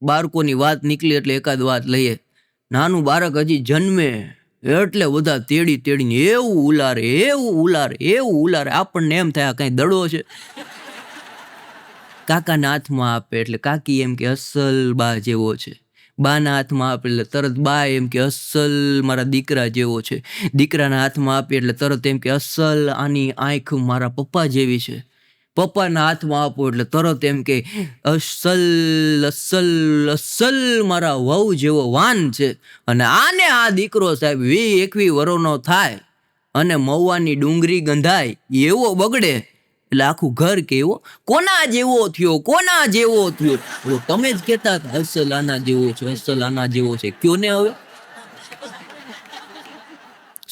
બાળકોની વાત નીકળી એટલે એકાદ વાત લઈએ. નાનું બાળક હજી જન્મે એટલે બધા તેડીને એવું ઉલારે આપણને એમ થાય કઈ દડો છે. કાકાના હાથમાં આપે એટલે કાકી એમ કે અસલ બા જેવો છે. બાના હાથમાં આપે એટલે તરત બા એમ કે અસલ મારા દીકરા જેવો છે. દીકરાના હાથમાં આપે એટલે તરત એમ કે અસલ આની આંખ મારા પપ્પા જેવી છે. પપ્પાના હાથમાં આપો એટલે તરત એમ કે અસલ મારા વહુ જેવો વાન છે. અને આને આ દીકરો સાહેબ 20-21 વર્ષનો થાય અને મહુવાની ડુંગળી ગંધાય એવો બગડે એટલે આખું ઘર કેવો કોના જેવો થયો. તમે જ કહેતા અસલ આના જેવો છે કયો ને હવે.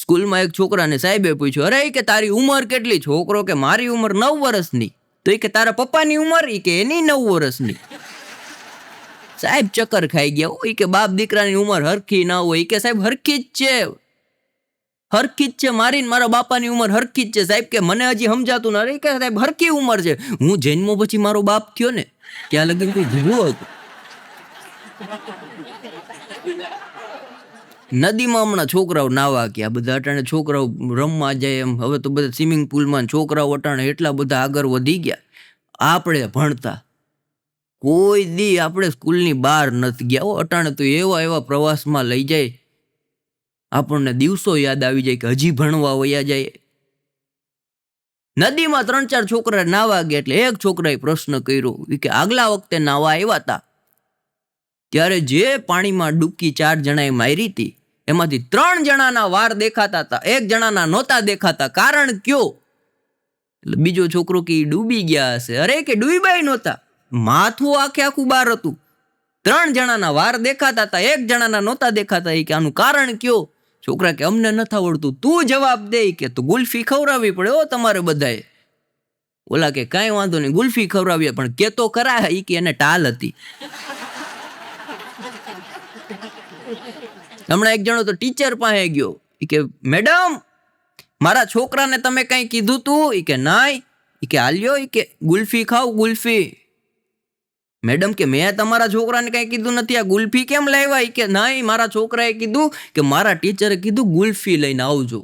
સ્કૂલમાં એક છોકરાને સાહેબે પૂછ્યું, અરે કે તારી ઉંમર કેટલી? છોકરો કે મારી ઉંમર 9 વર્ષની. તો એ કે તારા પપ્પાની ઉંમર? એ કે એની 9 વર્ષની. સાહેબ ચક્કર ખાઈ ગયા. હોય કે બાપ દીકરાની ઉંમર હરખી ના હોય. કે સાહેબ હરખી જ છે મારી ને મારા બાપાની ઉંમર હરખી જ છે. સાહેબ કે મને હજી સમજાતું ના. અરે કે સાહેબ હરખી ઉંમર છે. હું જન્મો પછી મારો બાપ થયો ને ત્યાં લગન કોઈ જીવો હતો. નદીમાં હમણાં છોકરાઓ નાવા ગયા. બધા અટાણે છોકરાઓ રમવા જાય એમ. હવે તો બધા સ્વિમિંગ પુલમાં છોકરાઓ અટાણે એટલા બધા આગળ વધી ગયા. આપણે ભણતા કોઈ દી આપણે સ્કૂલની બહાર નથી ગયા. અટાણે તો એવા પ્રવાસમાં લઈ જાય આપણને દિવસો યાદ આવી જાય કે હજી ભણવા વયા જાય. નદીમાં 3-4 છોકરા નાવા ગયા એટલે એક છોકરાએ પ્રશ્ન કર્યો કે આગલા વખતે નાવા આવ્યા હતા ત્યારે જે પાણીમાં ડૂબકી 4 જણાએ મારી હતી એમાંથી 3 જણાના વાળ દેખાતા હતા, 1 જણાના નહોતા દેખાતા, કારણ કયો? એટલે બીજો છોકરો કે ડૂબી ગયા હશે. અરે કે ડૂબાઈ નહોતા, માથું આખું બહાર હતું. 3 જણાના વાળ દેખાતા હતા, 1 જણાના નહોતા દેખાતા. એ કે આનું કારણ કયો? છોકરા કે અમને નથી આવડતું, તું જવાબ દે. કે તો ગુલ્ફી ખવડાવવી પડે તમારે બધાએ. ઓલા કે કાંઈ વાંધો નહીં, ગુલ્ફી ખવડાવીએ, પણ કેતો કરા. એ કે એને ટાલ હતી. હમણાં એક જણો તો ટીચર પાસે ગયો. એ કે મેડમ મારા છોકરાને તમે કઈ કીધું તું? એ કે નાય. એ કે હાલ્યો. એ કે ગુલ્ફી ખાવ ગુલ્ફી. મેડમ કે મેં તમારા છોકરાને કઈ કીધું નથી, આ ગુલ્ફી કેમ લાવ્યા? એ કે નાય, મારા છોકરાએ કીધું કે મારા ટીચરે કીધું ગુલ્ફી લઈને આવજો.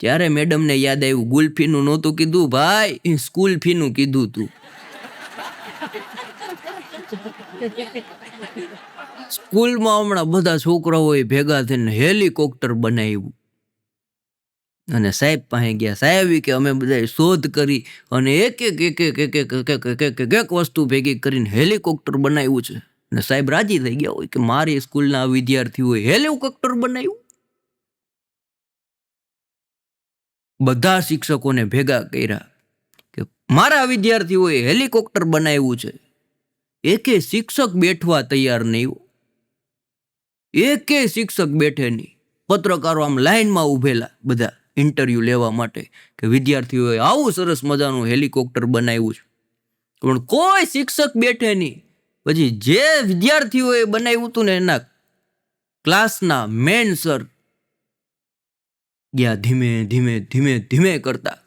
ત્યારે મેડમને યાદ આવ્યું ગુલ્ફીનું નહોતું કીધું ભાઈ, સ્કૂલ ફીનું કીધું તું. સ્કૂલમાં હમણાં બધા છોકરાઓએ ભેગા થઈને હેલિકોપ્ટર બનાવ્યું અને સાહેબ પાસે ગયા. સાહેબ કે અમે બધા શોધ કરી અને એક વસ્તુ ભેગી કરીને હેલિકોપ્ટર બનાવ્યું છે. અને સાહેબ રાજી થઈ ગયા હોય કે મારી સ્કૂલના વિદ્યાર્થીઓએ હેલિકોપ્ટર બનાવ્યું. બધા શિક્ષકોને ભેગા કર્યા કે મારા વિદ્યાર્થીઓએ હેલિકોપ્ટર બનાવ્યું છે. એકે શિક્ષક બેઠવા તૈયાર નહીં. એકે શિક્ષક બેઠે નહીં. પત્રકારો આમ લાઈનમાં ઉભેલા બધા ઇન્ટરવ્યુ લેવા માટે કે વિદ્યાર્થીઓએ આવું સરસ મજાનું હેલિકોપ્ટર બનાવ્યું છે, પણ કોઈ શિક્ષક બેઠે નહીં. પછી જે વિદ્યાર્થીઓએ બનાવ્યું હતું ને એના ક્લાસના મેન સર ગયા ધીમે કરતા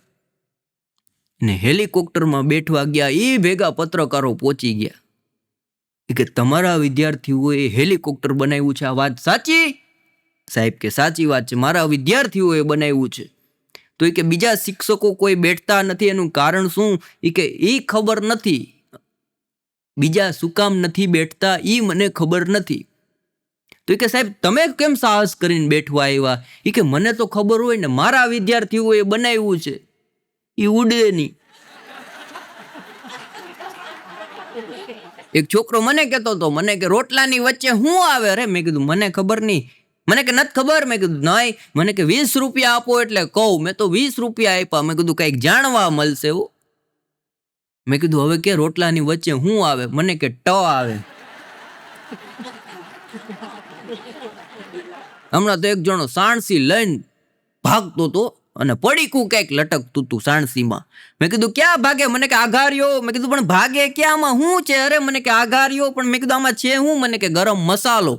ને હેલિકોપ્ટરમાં બેઠવા ગયા. એ ભેગા પત્રકારો પહોંચી ગયા કે તમારા વિદ્યાર્થીઓએ હેલિકોપ્ટર બનાવ્યું છે, આ વાત સાચી? સાહેબ કે સાચી વાત છે, મારા વિદ્યાર્થીઓએ બનાવ્યું છે. તો એ કે બીજા શિક્ષકો કોઈ બેઠતા નથી, એનું કારણ શું? એ કે એ ખબર નથી. બીજા શું કામ નથી બેઠતા એ મને ખબર નથી. તો એ કે સાહેબ તમે કેમ સાહસ કરીને બેઠવા આવ્યા? એ કે મને તો ખબર હોય ને, મારા વિદ્યાર્થીઓએ બનાવ્યું છે, એ ઉડે નહીં. એક છોકરો મને કહેતો હતો, મને કે રોટલાની વચ્ચે શું આવે? અરે મેં કીધું મને ખબર નહીં. મને કે નથી ખબર. મેં કીધું નહીં. મને કે 20 રૂપિયા આપો એટલે કહું. મેં તો 20 રૂપિયા આપ્યા. મેં કીધું કંઈક જાણવા મળશે એવું. મેં કીધું હવે કે રોટલાની વચ્ચે શું આવે? મને કે ટ આવે. હમણાં તો એક જણો સાણસી લઈને ભાગતો હતો અને પડીકું કંઈક લટકતું હતું સાણસીમાં. મેં કીધું ક્યાં ભાગે? મને કે આઘાર્યો. મેં કીધું પણ ભાગે ક્યાંમાં શું છે? અરે મને કે આઘાર્યો. પણ મેં કીધું આમાં છે હું? મને કે ગરમ મસાલો.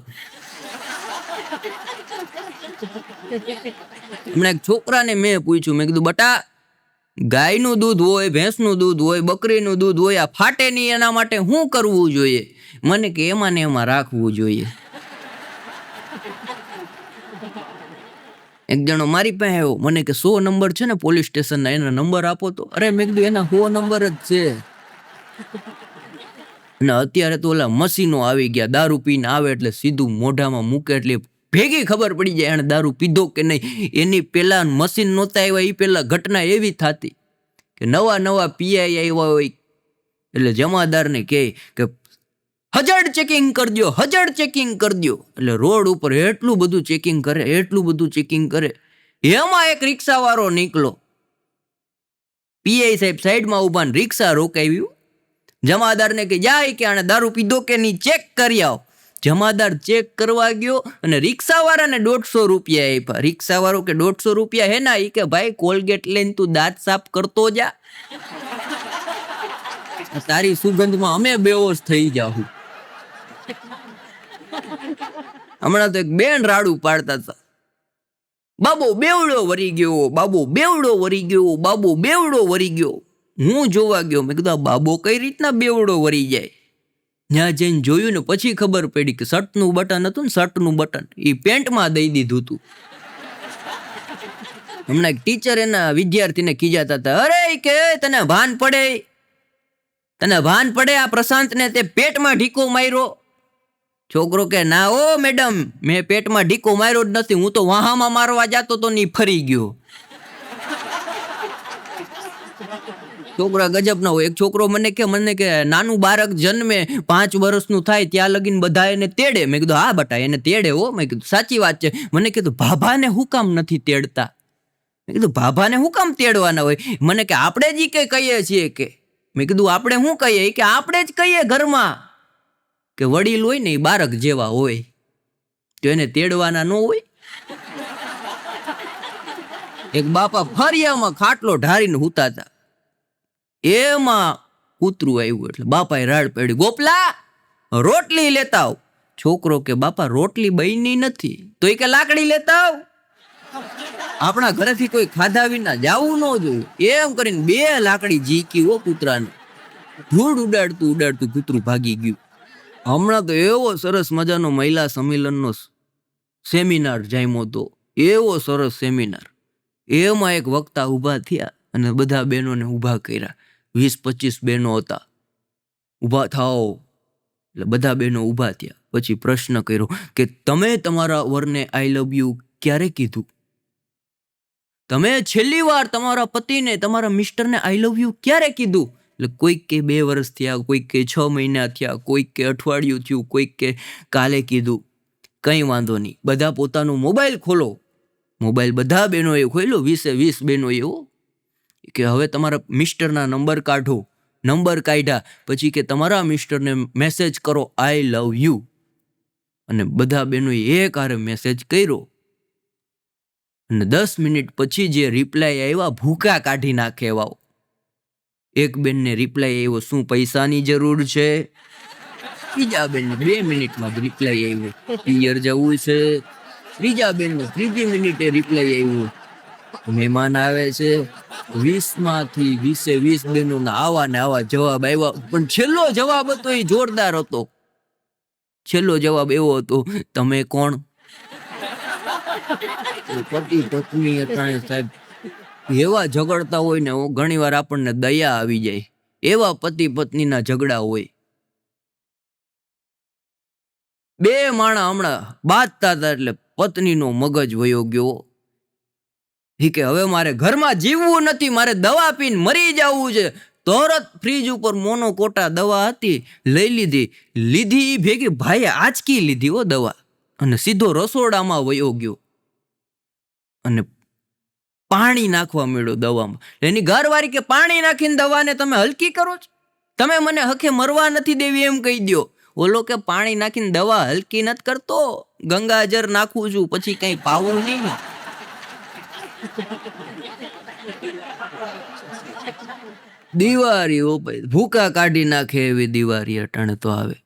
હમણાં એક છોકરાને મેં પૂછ્યું, મેં કીધું બટા ગાયનું દૂધ હોય, ભેંસનું દૂધ હોય, બકરીનું દૂધ હોય, આ ફાટે નહીં એના માટે શું કરવું જોઈએ? મને કે એમાં ને એમાં રાખવું જોઈએ. એક જણો મારી પાસે આવ્યો, મને કે 100 નંબર છે ને પોલીસ સ્ટેશનના, એના નંબર આપો તો. અરે મેં કીધું એના 100 નંબર જ છે. અને અત્યારે તો ઓલા મશીનો આવી ગયા, દારૂ પીને આવે એટલે સીધું મોઢામાં મૂકે એટલે ભેગી ખબર પડી જાય એને દારૂ પીધો કે નહીં. એની પેલા મશીન નહોતા આવ્યા, એ પેલા ઘટના એવી થતી કે નવા પીઆઈ આવ્યા હોય એટલે જમાદારને કહે કે હજડ ચેકિંગ કરજો, હજડ ચેકિંગ કરજો. એટલે રોડ ઉપર એટલું બધું ચેકિંગ કરે. એમાં એક રિક્ષાવાળો નીકળો. પીઆઈ સાહેબ સાઈડમાં ઉભા ને રિક્ષા રોકાવ્યું. જમાદારને કે જાય કે આને દારૂ પીધો કે નહીં ચેક કરી આવો. જમાદાર ચેક કરવા ગયો અને રિક્ષાવાળાને 150 રૂપિયા આપ્યા. રિક્ષાવાળો કે 150 રૂપિયા હે ના? એ કે ભાઈ કોલગેટ લઈને તું દાંત સાફ કરતો જા, તારી સુગંધમાં અમે બેહોશ થઈ જાઉં. હમણાં તો એક બેન રાડું પાડતા હતા, બાબો બેવડો વરી ગયો, બાબો બેવડો વરી ગયો, બાબો બેવડો વરી ગયો. હું જોવા ગયો, મેં કીધું આ બાબો કઈ રીતના બેવડો વરી જાય? ત્યાં જઈને જોયું ને પછી ખબર પડી કે શર્ટનું બટન હતું ને, શર્ટનું બટન એ પેન્ટમાં દઈ દીધું હતું. હમણાં એક ટીચર એના વિદ્યાર્થીને ખીજાતા હતા, અરે કે તને ભાન પડે આ પ્રશાંતને તે પેટમાં ઢીકો માર્યો? છોકરો કે ના ઓ મેડમ, મેં પેટમાં ઢીકો માર્યો જ નથી, હું તો વાહામાં મારવા જતો તો ની ફરી ગયો. છોકરા ગજબ ના હોય. એક છોકરો મને કે નાનું બાળક જન્મે 5 વર્ષનું થાય ત્યાં લગીને બધા એને તેડે. મેં કીધું હા બટા એને તેડે હો. મેં કીધું સાચી વાત છે. મને કીધું ભાભાને હું કામ નથી તેડતા? મેં કીધું ભાભાને હું કામ તેડવાના હોય? મને કે આપણે જ કઈ કહીએ છીએ કે. મેં કીધું આપણે શું કહીએ? કે આપણે જ કહીએ ઘરમાં કે વડીલ હોય ને એ બાળક જેવા હોય, તો એને તેડવાના ન હોય. એક બાપા ફરિયામાં ખાટલો ઢારીને હુતા હતા, એમાં કૂતરું આવ્યું એટલે બાપાએ રાડ પાડી, ગોપલા રોટલી લેતા આવ. છોકરો કે બાપા રોટલી બની નથી. તો એ કે લાકડી લેતા આવ. આપણા ઘરેથી કોઈ ખાધા વિના જાવું ન જોઈએ. એમ કરીને 2 લાકડી ઝીકી હો કૂતરાને. ધૂળ ઉડાડતું કૂતરું ભાગી ગયું. હમણાં તો એવો સરસ મજાનો મહિલા સંમેલનનો સેમિનાર જામ્યો હતો, એવો સરસ સેમિનાર. એમાં એક વક્તા ઊભા થયા અને બધા બહેનોને ઊભા કર્યા. 20-25 બહેનો હતા. ઊભા થાઓ એટલે બધા બહેનો ઊભા થયા. પછી પ્રશ્ન કર્યો કે તમે તમારા વરને આઈ લવ યુ ક્યારે કીધું? તમે છેલ્લી વાર તમારા પતિને, તમારા મિસ્ટરને આઈ લવ યુ ક્યારે કીધું? એટલે કોઈક કે 2 વર્ષ થયા, કોઈક કે 6 મહિના થયા, કોઈક કે અઠવાડિયું થયું, કોઈક કે કાલે કીધું. કંઈ વાંધો નહીં, બધા પોતાનું મોબાઈલ ખોલો. મોબાઈલ બધા બહેનોએ ખોલ્યો, 20 બહેનોએ એવો કે હવે તમારા મિસ્ટરના નંબર કાઢો. નંબર કાઢ્યા પછી કે તમારા મિસ્ટરને મેસેજ કરો આઈ લવ યુ. અને બધા બહેનોએ એક હારે મેસેજ કર્યો. અને 10 મિનિટ પછી જે રિપ્લાય આવ્યા ભૂકા કાઢી નાખે એવા. એક બેનને રિપ્લાય આવ્યો શું પૈસાની જરૂર છે? બીજા બેનને 2 મિનિટમાં રિપ્લાય આવ્યો પિયર જવું છે. ત્રીજા બેનને 3જી મિનિટે રિપ્લાય આવ્યો મહેમાન આવે છે. 20માંથી 20 બેનોના આવા ને આવા જવાબ આવ્યા. પણ છેલ્લો જવાબ હતો એ જોરદાર હતો. છેલ્લો જવાબ એવો હતો, તમે કોણ? પતિ પત્ની અટાણે સાહેબ એવા ઝઘડતા હોય ને, ઘણી વાર આપણને દયા આવી જાય. એવા પતિ પત્નીના ઝઘડા હોય. 2 માણા હમણાં બાંધતા હતા એટલે પત્નીનો મગજ વયો ગયો. કે હવે મારે ઘરમાં જીવવું નથી, મારે દવા પીને મરી જવું છે. તરત ફ્રીજ ઉપર મોનોકોટા દવા હતી લઈ લીધી ભેગી ભાઈએ આંચકી લીધી હો દવા, અને સીધો રસોડામાં વયો ગયો અને પાણી નાખવા મળ્યો દવામાં. એની ઘરવાળી કે પાણી નાખીને દવાને તમે હલકી કરો છો? તમે મને હકે મરવા નથી દેવી એમ કહી દો. ઓલો કે પાણી નાખીને દવા હલકી નથી કરતો, ગંગાજર નાખું છું પછી કઈ પાવું નહીં. દિવાળી ભૂકા કાઢી નાખે એવી દિવાળી અટાણે તો આવે.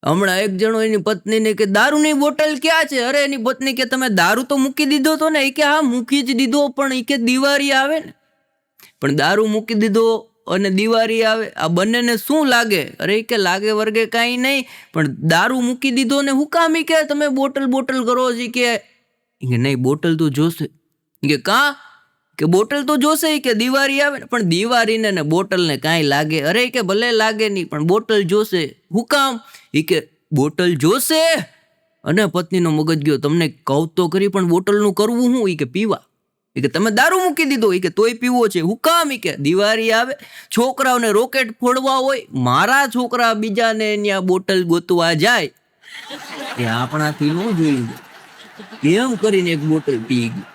હમણાં એક જણો એની પત્નીને કે દારૂની બોટલ ક્યાં છે? અરે એની પત્ની કે તમે દારૂ તો મૂકી દીધો તો ને? એ કે હા મૂકી જ દીધો, પણ એ કે દિવાળી આવે ને પણ દારૂ મૂકી દીધો અને દિવાળી આવે, આ બંનેને શું લાગે? અરે કે લાગે વર્ગે કાંઈ નહીં, પણ દારૂ મૂકી દીધો ને હું કામ કે તમે બોટલ કરો છે કે નહીં બોટલ તો જોશે કે કાં કે બોટલ તો જોશે કે દિવાળી આવે ને, પણ દિવાળીને ને બોટલને કાંઈ લાગે? અરે કે ભલે લાગે નહીં પણ બોટલ જોશે. હું કામ? કે બોટલ જોશે. અને પત્નીનો મગજ ગયો, તમને કહું તો કરી પણ બોટલનું કરવું શું? કે પીવા. કે તમે દારૂ મૂકી દીધો કે તોય પીવો છે. હું કામ? કે દિવાળી આવે, છોકરાઓને રોકેટ ફોડવા હોય, મારા છોકરા બીજાને ત્યાં બોટલ ગોતવા જાય એ આપણાથી ન જોઈ એમ કરીને એક બોટલ પી ગઈ.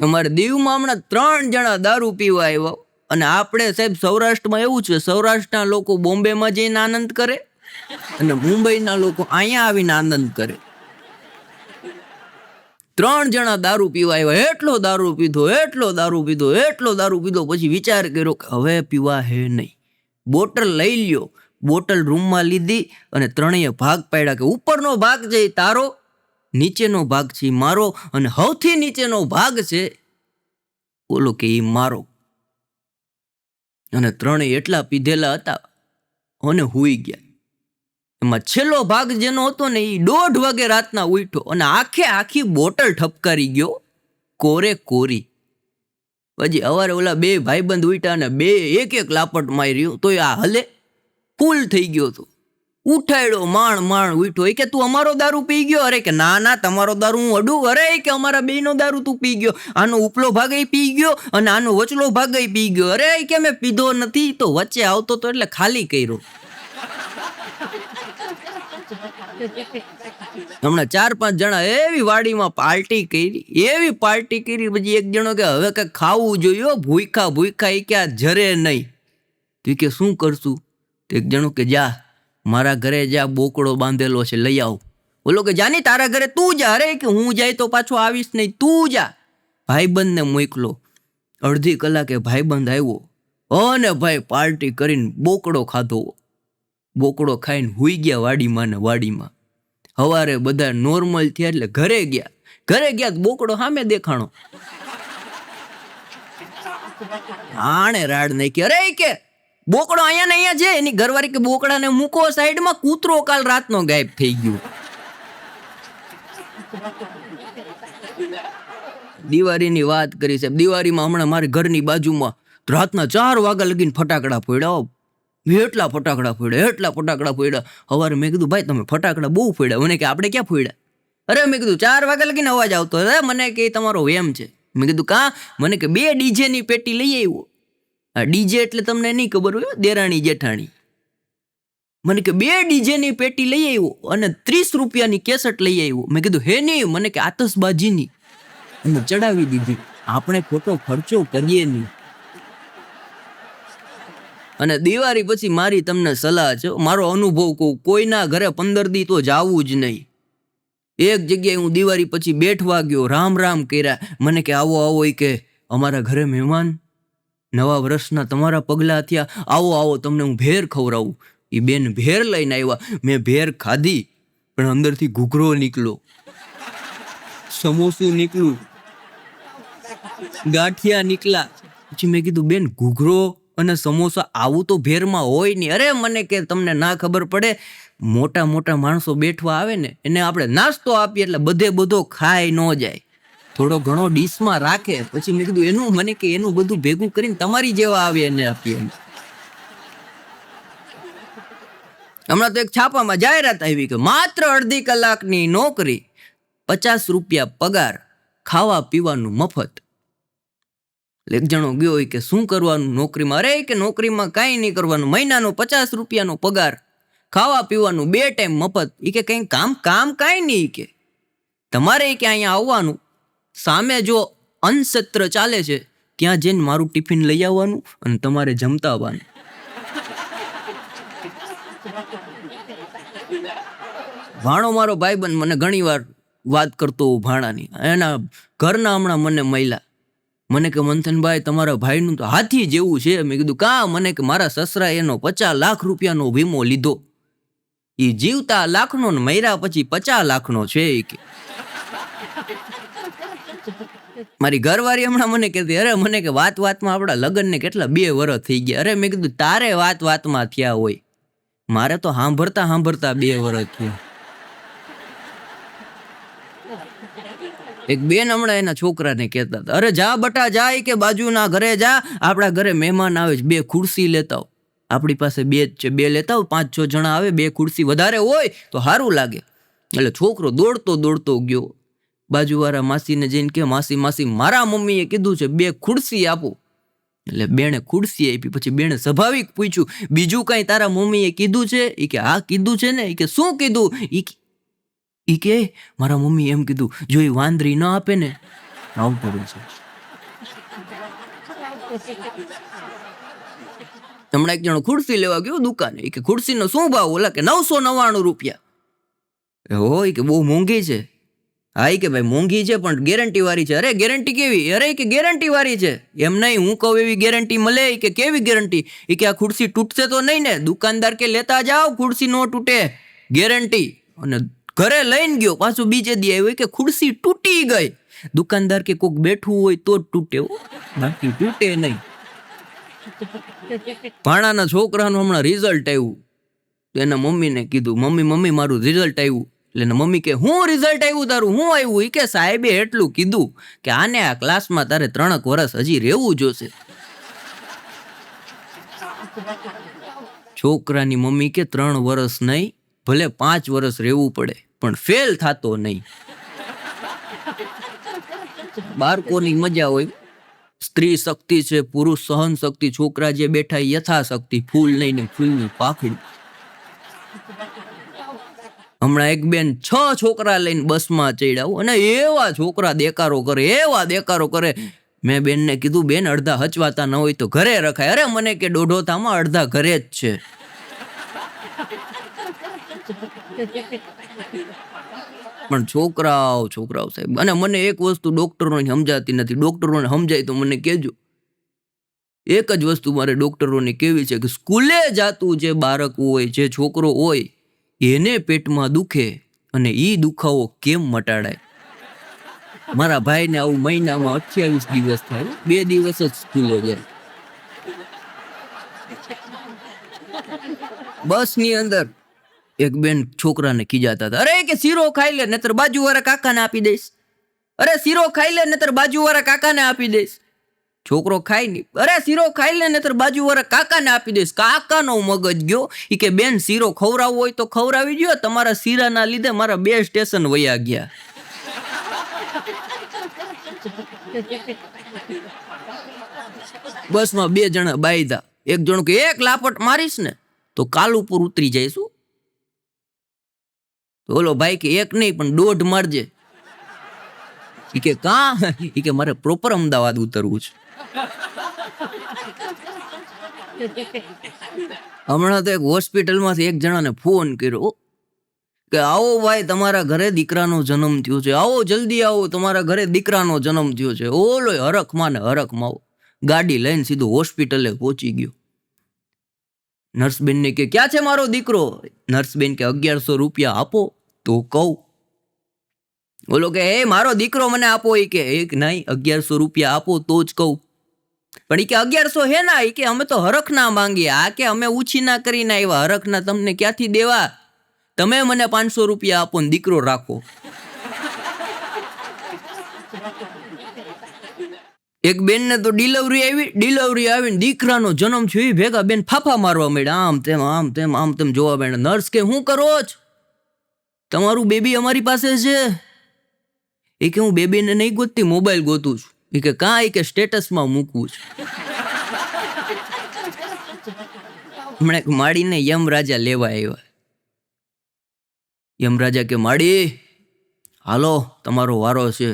અમારે દીવમાં હમણાં 3 જણા દારૂ પીવા આવ્યા, અને આપણે સાહેબ સૌરાષ્ટ્રમાં એવું છે, સૌરાષ્ટ્રના લોકો બોમ્બેમાં જઈને આનંદ કરે અને મુંબઈના લોકો અહીંયા આવીને આનંદ કરે. 3 જણા દારૂ પીવા આવ્યા, એટલો દારૂ પીધો, પછી વિચાર કર્યો કે હવે પીવા હે નહીં, બોટલ લઈ લ્યો. બોટલ રૂમમાં લીધી અને 3 ભાગ પાડ્યા કે ઉપરનો ભાગ છે તારો, નીચેનો ભાગ છે મારો, અને સૌથી નીચેનો ભાગ છે બોલો કે એ મારો. અને 3 એટલા પીધેલા હતા અને હુઈ ગયા. એમાં છેલ્લો ભાગ જેનો હતો ને એ 1:30 વાગે રાતના ઉઠ્યો અને આખી બોટલ ઠપકારી ગયો કોરે કોરી. પછી સવારે ઓલા 2 ભાઈબંધ ઉઠ્યા ને 2 એક લાપટ માર્યો તો આ હલે ફૂલ થઈ ગયો હતો. ઉઠાડ્યો, માણ ઉઠ્યો. કે તું અમારો દારૂ પી ગયો? અરે કે ના તમારો દારૂ હું અડું? અરે કે અમારા 2નો દારૂ તું પી ગયો, આનો ઉપલો ભાગ પી ગયો અને આનો વચલો ભાગ પી ગયો. અરે કે મેં પીધો નથી, તો વચ્ચે આવતો તો એટલે ખાલી કર્યો. હમણાં 4-5 જણા એવી વાડીમાં પાર્ટી કરી. પછી એક જણો કે હવે કઈ ખાવું જોઈએ, ભૂખા કે આ જરે નહીં. તો કે શું કરશું? તો એક જણો કે જા મારા ઘરે જા, બોકડો બાંધેલો છે લઈ આવ. બોલો કે જાની તારા ઘરે તું જા. અરે કે હું જાય તો પાછો આવીશ નહીં, તું જા. ભાઈબંધને મોકલો. અડધી કલાકે ભાઈબંધ આવ્યો અને ભાઈ પાર્ટી કરીને બોકડો ખાધો. બોકડો ખાઈને હુઈ ગયા વાડીમાં. સવારે બધા નોર્મલ થયા એટલે ઘરે ગયા બોકડો સામે દેખાણો. આણે રાડ નાખી. અરે કે બોકડો અહીંયા ને અહીંયા છે. એની ઘરવાળી કે બોકડાને મૂકો સાઈડમાં, કૂતરો કાલ રાતનો ગાયબ થઈ ગયો. દિવાળીની વાત કરી સાહેબ. દિવાળીમાં હમણાં મારી ઘરની બાજુમાં રાતના 4 વાગ્યા લગીને ફટાકડા ફોડ્યા. એટલા ફટાકડા ફોડ્યા. સવારે મેં કીધું ભાઈ તમે ફટાકડા બહુ ફોડ્યા. મને કે આપણે ક્યાં ફોડ્યા? અરે મેં કીધું 4 વાગ્યા લગીને અવાજ આવતો. અરે મને કે તમારો વેમ છે. મેં કીધું કાં? મને કે 2 ડીજેની પેટી લઈ આવ્યો. આ ડીજે એટલે તમને નહીં ખબર હોય, દેરાણી જેઠાણી. મને કે 2 ડીજેની પેટી લઈ આવ્યો અને 30 રૂપિયાની કેસેટ લઈ આવ્યો. મેં કીધું હે નહીં? મને કે આતશબાજીની. અને ચડાવી દીધી. આપણે ખોટો ખર્ચો કરીએ નહીં. અને દિવાળી પછી મારી તમને સલાહ છે, મારો અનુભવ કહું, કોઈના ઘરે 15 દી તો જાવું જ નહીં. એક જગ્યાએ હું દિવાળી પછી બેઠવા ગયો, રામ કર્યા. મને કે આવો કે અમારા ઘરે મહેમાન, નવા વર્ષના તમારા પગલા થયા, આવો તમને હું ભેર ખવડાવું. એ બેન ભેર લઈને આવ્યા. મેં ભેર ખાધી પણ અંદરથી ઘૂઘરો નીકળો, સમોસું નીકળ્યું, ગાંઠિયા નીકળ્યા. પછી મેં કીધું બેન ઘૂઘરો અને સમોસા આવું તો ભેરમાં હોય નહીં. અરે મને કે તમને ના ખબર પડે, મોટા માણસો બેઠવા આવે ને એને આપણે નાસ્તો આપીએ એટલે બધો ખાઈ ન જાય, થોડો ઘણો ડીશમાં રાખે. પછી મેં કીધું મને કે એનું બધું ભેગું કરીને તમારી જેવા આવે એને આપીએ. હમણાં તો એક છાપામાં જાહેરાત આવી કે માત્ર અડધી કલાકની નોકરી, 50 રૂપિયા પગાર, ખાવા પીવાનું મફત. એક જણો ગયો કે શું કરવાનું નોકરીમાં? અરે કે નોકરીમાં કાંઈ નહીં કરવાનું, મહિનાનો 50 રૂપિયાનો પગાર, ખાવા પીવાનું 2 ટાઈમ મફત. કે કંઈ કામ કાંઈ નહીં. કે તમારે કે અહીંયા આવવાનું, સામે જો અન્નસત્ર ચાલે છે ત્યાં જઈને મારું ટિફિન લઈ આવવાનું અને તમારે જમતા આવવાનું. ભાણો મારો ભાઈબંધ મને ઘણી વાર વાત કરતો ભાણાની, એના ઘરના હમણાં મને મળ્યા. મને કે મંથનભાઈ તમારા ભાઈનું તો હાથી જેવું છે. મેં કીધું કાં? મને કે મારા સસરા એનો 50 લાખ રૂપિયાનો વીમો લીધો. એ જીવતા લાખનો ને મર્યા પછી 50 લાખનો છે. કે મારી ઘરવાળી હમણાં મને કહેતી, અરે મને કે વાત વાતમાં આપણા લગ્નને કેટલા 2 વર્ષ થઈ ગયા. અરે મેં કીધું તારે વાત વાતમાં થયા હોય, મારે તો સાંભળતા 2 વર્ષ થયા. એક બેન હમણાં એના છોકરાને કહેતા હતા, અરે જા બટા જા, કે બાજુના ઘરે જા, આપણા ઘરે મહેમાન આવે છે, 2 ખુરશી લેતા આવ. આપણી પાસે 2 જ છે, 2 લેતા આવ, 5-6 જણા આવે, 2 ખુરશી વધારે હોય તો સારું લાગે. એટલે છોકરો દોડતો ગયો બાજુવાળા માસીને જઈને કે માસી માસી મારા મમ્મીએ કીધું છે 2 ખુરશી આપો. એટલે બેને ખુરશી આપી. પછી બેને સ્વાભાવિક પૂછ્યું, બીજું કઈ તારા મમ્મીએ કીધું છે? એ કે હા કીધું છે ને. એ કે શું કીધું? ઈ કે મારા મમ્મી એમ કીધું, જો એ વાંદરી ન આપે ને આવું કરે છે. હમણાં એક જણો ખુરશી લેવા ગયો દુકાને. કે ખુરશીનો શું ભાવ? ઓલા કે 999 રૂપિયા. હોય કે બહુ મોંઘી છે. હા કે ભાઈ મોંઘી છે પણ ગેરંટી વાળી છે. અરે ગેરંટી કેવી? અરે કે ગેરંટી વાળી છે. એમ નહીં, હું કહું એવી ગેરંટી મળે? કે કેવી ગેરંટી? એ કે આ ખુરશી તૂટશે તો નહીં ને? દુકાનદાર કે લેતા જાઓ, ખુરશી નો તૂટે, ગેરંટી. અને ઘરે લઈને ગયો, પાછું બીજે દી આવ્યો કે ખુરશી તૂટી ગઈ. દુકાનદાર કે કોક બેઠું હોય તો જ તૂટે, બાકી તૂટે નહીં. ભાણાના છોકરાનું હમણાં રિઝલ્ટ આવ્યું. એના મમ્મીને કીધું, મમ્મી મારું રિઝલ્ટ આવ્યું. એટલે મમ્મી કે હું રિઝલ્ટ આવ્યું તારું? હું આવ્યું? એ કે સાહેબે એટલું કીધું કે આને આ ક્લાસમાં તારે 3 વર્ષ હજી રહેવું જોશે. છોકરાની મમ્મી કે 3 વર્ષ નહીં, ભલે 5 વર્ષ રહેવું પડે પણ ફેલ થતો નહીં. બાળકોની મજા હોય. સ્ત્રી શક્તિ છે, પુરુષ સહન શક્તિ. છોકરા જે બેઠા યથાશક્તિ, ફૂલ નહીં ને ફૂલની પાખડી. હમણાં એક બેન 6 છોકરા લઈને બસમાં ચડ્યા અને એવા છોકરા દેકારો કરે. મેં બેનને કીધું, બેન અડધા હચવાતા ન હોય તો ઘરે રખાય. અરે મને કે દોઢોતામાં અડધા ઘરે જ છે. પણ છોકરાઓ સાહેબ. અને મને એક વસ્તુ ડોક્ટરોને સમજાતી નથી. ડોક્ટરોને સમજાય તો મને કહેજો. એક જ વસ્તુ મારે ડોક્ટરોને કેવી છે કે સ્કૂલે જાતું જે બાળક હોય, જે છોકરો હોય, એને પેટમાં દુખે અને ઈ દુખાવો કેમ મટાડાય. મારા ભાઈને આવું મહિનામાં 28 દિવસ થાય, 2 દિવસ જ સ્કૂલે જાય. બસની અંદર એક બેન છોકરાને ખીજાતા હતા, અરે કે શીરો ખાઈ લે નહીતર બાજુવાળા કાકાને આપી દઈશ. અરે શીરો ખાઈ લે નહીતર બાજુવાળા કાકાને આપી દઈશ. છોકરો ખાય નહીં. અરે શીરો ખાઈ લે નહીતર બાજુવાળા કાકાને આપી દઈશ. કાકાનો મગજ ગયો. એ કે બેન શીરો ખવડાવવો હોય તો ખવડાવી ગયો, તમારા શીરાના લીધે મારા 2 સ્ટેશન વયા ગયા. બસમાં 2 જણા બાયદા. એક જણો કે એક લાપટ મારીશ ને તો કાલ ઉપર ઉતરી જઈશું. ઓલો ભાઈ કે એક નહીં પણ 1.5 મારજે. ઈ કે કા? ઈ કે મારે પ્રોપર અમદાવાદ ઉતરવું છે. હમણાં તો એક હોસ્પિટલમાંથી એક જણાને ફોન કર્યો કે આવો ભાઈ તમારા ઘરે દીકરાનો જન્મ થયો છે, આવો જલ્દી આવો, તમારા ઘરે દીકરાનો જન્મ થયો છે. ઓલો હરખમાં ગાડી લઈને સીધો હોસ્પિટલે પહોંચી ગયો. નર્સબેનને કે ક્યાં છે મારો દીકરો? નર્સબેન કે 1100 રૂપિયા આપો તો કહું. બોલો કે એ મારો દીકરો મને આપો. એ કે એક નહીં, 1100 રૂપિયા આપો તો જ કહું. પણ એ કે 1100 હે ના? એ કે અમે તો હરખના માંગીએ. આ કે અમે ઉછીના કરીને આવ્યા, હરખના તમને ક્યાંથી દેવા? તમે મને 500 રૂપિયા આપો ને દીકરો રાખો. એક બેનને તો ડિલિવરી આવીને દીકરાનો જન્મ થયો, ભેગા બેન ફાફા મારવા માંડ્યા, આમ તેમ જોવા માંડ્યા. નર્સ કે શું કરો છો? તમારું બેબી અમારી પાસે છે. એ કે હું બેબીને નહીં ગોતતી, મોબાઈલ ગોતું છું. એ કે કાં? એ કે સ્ટેટસમાં મૂકવું છે. હમણાં એક માડીને યમરાજા લેવા આવ્યા. યમરાજા કે માડી હાલો તમારો વારો છે.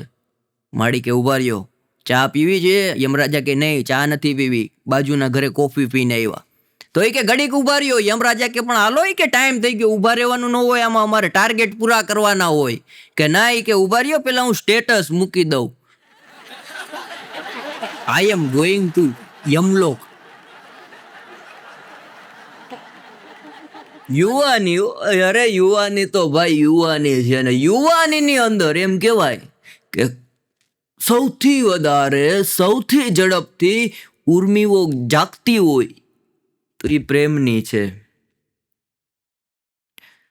માડી કે ઉભા રહ્યો, ચા પીવી છે? યમરાજા કે નહીં, ચા નથી પીવી, બાજુના ઘરે કોફી પીને આવ્યા. તો એ કે ઘડીક ઉભા રહ્યો. યમરાજા કે પણ હાલો, એ કે ટાઈમ થઈ ગયો, ઉભા રહેવાનું ન હોય, આમાં અમારે ટાર્ગેટ પૂરા કરવાના હોય. કે ના, એ કે ઉભા રહ્યો, પેલા હું સ્ટેટસ મૂકી દઉં. આઈ એમ ગોઈંગ ટુ યમલોક. યુવાની, અરે યુવાની તો ભાઈ યુવાની છે ને. યુવાનીની અંદર એમ કહેવાય કે સૌથી વધારે સૌથી ઝડપથી ઉર્મિઓ જાગતી હોય તો એ પ્રેમની છે.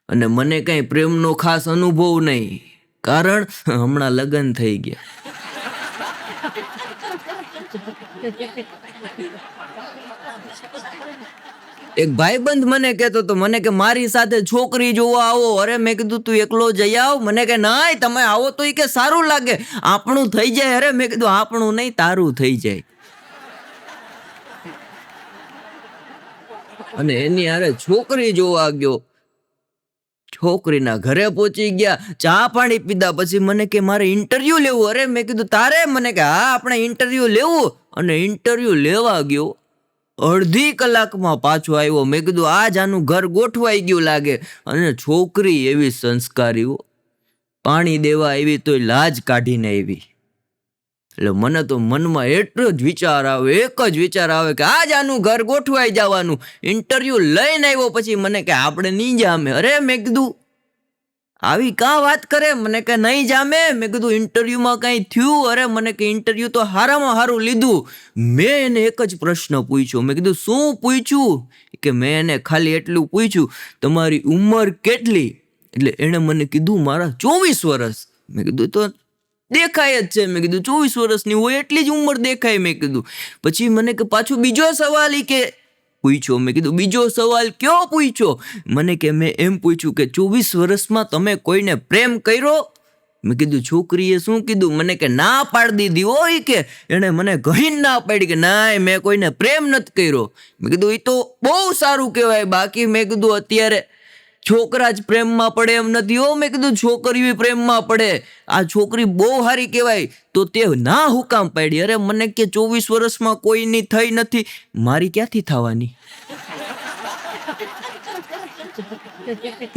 અને મને કઈ પ્રેમનો ખાસ અનુભવ નહીં, કારણ હમણાં લગ્ન થઈ ગયા. એક ભાઈબંધ મને કહેતો તો, મને કે મારી સાથે છોકરી જોવા આવો. અરે મેં કીધું તું એકલો જઈ આવ. મને કે નહીં, તમે આવો તો એ કે સારું લાગે, આપણું થઈ જાય. અરે મેં કીધું આપણું નહીં, તારું થઈ જાય. અને એની હારે છોકરી જોવા ગયો. છોકરીના ઘરે પહોંચી ગયા, ચા પાણી પીધા. પછી મને કે મારે ઇન્ટરવ્યુ લેવું. અરે મેં કીધું તારે? મને કે હા, આપણે ઇન્ટરવ્યુ લેવું. અને ઇન્ટરવ્યુ લેવા ગયો, અડધી કલાકમાં પાછો આવ્યો. મેં કીધું આજ આનું ઘર ગોઠવાઈ ગયું લાગે. અને છોકરી એવી સંસ્કારી, પાણી દેવા આવી તોય લાજ કાઢીને આવી. એટલે મને તો મનમાં એટલો જ વિચાર આવે, એક જ વિચાર આવે કે આજ આનું ઘર ગોઠવાઈ જવાનું. ઇન્ટરવ્યુ લઈને આવ્યો, પછી મને કે આપણે નહીં જામે. અરે મેં કીધું આવી કાં વાત કરે? મને કે નહીં જામે. મેં કીધું ઇન્ટરવ્યુમાં કંઈ થયું? અરે મને કે ઇન્ટરવ્યુ તો હારામાં હારું લીધું. મેં એને એક જ પ્રશ્ન પૂછ્યો. મેં કીધું શું પૂછ્યું? કે મેં એને ખાલી એટલું પૂછ્યું, તમારી ઉંમર કેટલી? એટલે એણે મને કીધું મારા 24 વર્ષ. મેં કીધું તો દેખાય જ છે. મેં કીધું 24 વર્ષની હોય એટલી જ ઉંમર દેખાય. મેં કીધું પછી મને કે પાછું બીજો સવાલ કે પૂછ્યો. મેં કીધું બીજો સવાલ કયો પૂછ્યો? મને કે મેં એમ પૂછ્યું કે 24 વર્ષમાં તમે કોઈને પ્રેમ કર્યો? મેં કીધું છોકરીએ શું કીધું? મને કે ના પાડી દીધી હોય. કે એણે મને કહીને ના પાડી કે ના, મેં કોઈને પ્રેમ નથી કર્યો. મેં કીધું એ તો બહુ સારું કહેવાય. બાકી મેં કીધું અત્યારે છોકરા જ પ્રેમમાં પડે એમ નથી હો. મેં કીધું છોકરીઓ પ્રેમમાં પડે. આ છોકરી બહુ સારી કહેવાય. તો તે ના હુકામ પાડી? અરે મને કે 24 વર્ષમાં કોઈની થઈ નથી. મારી ક્યાંથી થવાની?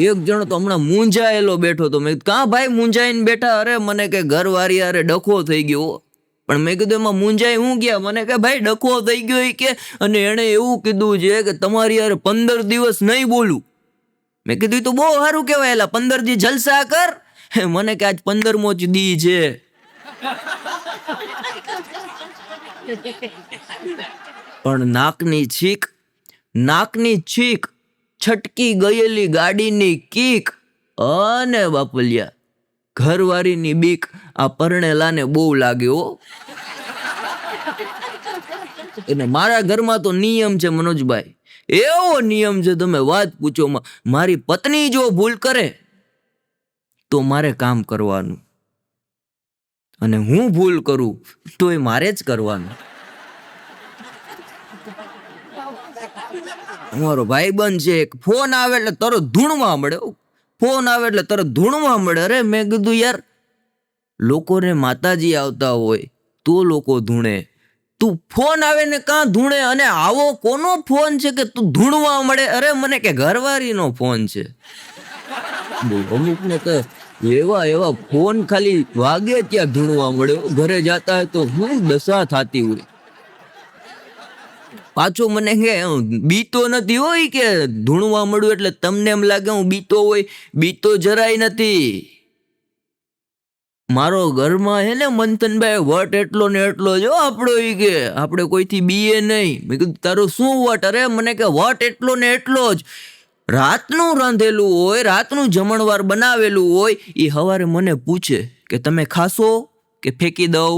એક જણો તો હમણાં મૂંઝાયેલો બેઠો તો. મેં કાં ભાઈ મૂંઝાઈને બેઠા? અરે મને કે ઘરવાળી અરે ડખો થઈ ગયો. પણ મેં કીધું એમાં મૂંઝાઈ હું ગયા? મને કે ભાઈ ડખો થઈ ગયો કે, અને એણે એવું કીધું છે કે તમારી યાર 15 દિવસ નહીં બોલું. મેં કીધું તો બહુ સારું કહેવાય, એલા 15 દી જલસા કર. મને કે આજ 15મો જ દી છે. પણ નાકની છીક, છટકી ગયેલી ગાડીની કીક, અને બાપલિયા ઘરવાળીની બીક આ પરણેલાને બહુ લાગ્યો. અને મારા ઘરમાં તો નિયમ છે મનોજભાઈ, એવો નિયમ છે તમે વાત પૂછો. મારી પત્ની જો ભૂલ કરે તો મારે કામ કરવાનું, અને હું ભૂલ કરું તો એ મારે જ કરવાનું. અમારો ભાઈબંધ છે, એક ફોન આવે એટલે તરત ધૂણવા મળે. અરે મેં કીધું યાર, લોકોને માતાજી આવતા હોય તો લોકો ધૂણે, તું ફોન આવે ને કાં ધૂણે? અને આવો કોનો ફોન છે કે તું ધૂણવા મળે? અરે મને કે ઘરવાળીનો ફોન છે. અમુક ને તો એવા ફોન ખાલી વાગે ત્યાં ધૂણવા મળે. ઘરે જતા હોય તો હું દશા થતી હોય. પાછો મને કે બીતો નથી હોય કે ધૂણવા મળ્યું એટલે તમને એમ લાગે હું બીતો હોય. બીતો જરાય નથી. મારો ઘરમાં હે ને મંથનભાઈ વટ એટલો ને એટલો જો આપણો. ઈ કે આપણે કોઈથી બીએ નહીં. મેં કીધું તારો શું વટ? અરે મને કે વટ એટલો ને એટલો જ. રાતનું રાંધેલું હોય, રાતનું જમણવાર બનાવેલું હોય, એ સવારે મને પૂછે કે તમે ખાશો કે ફેંકી દઉં?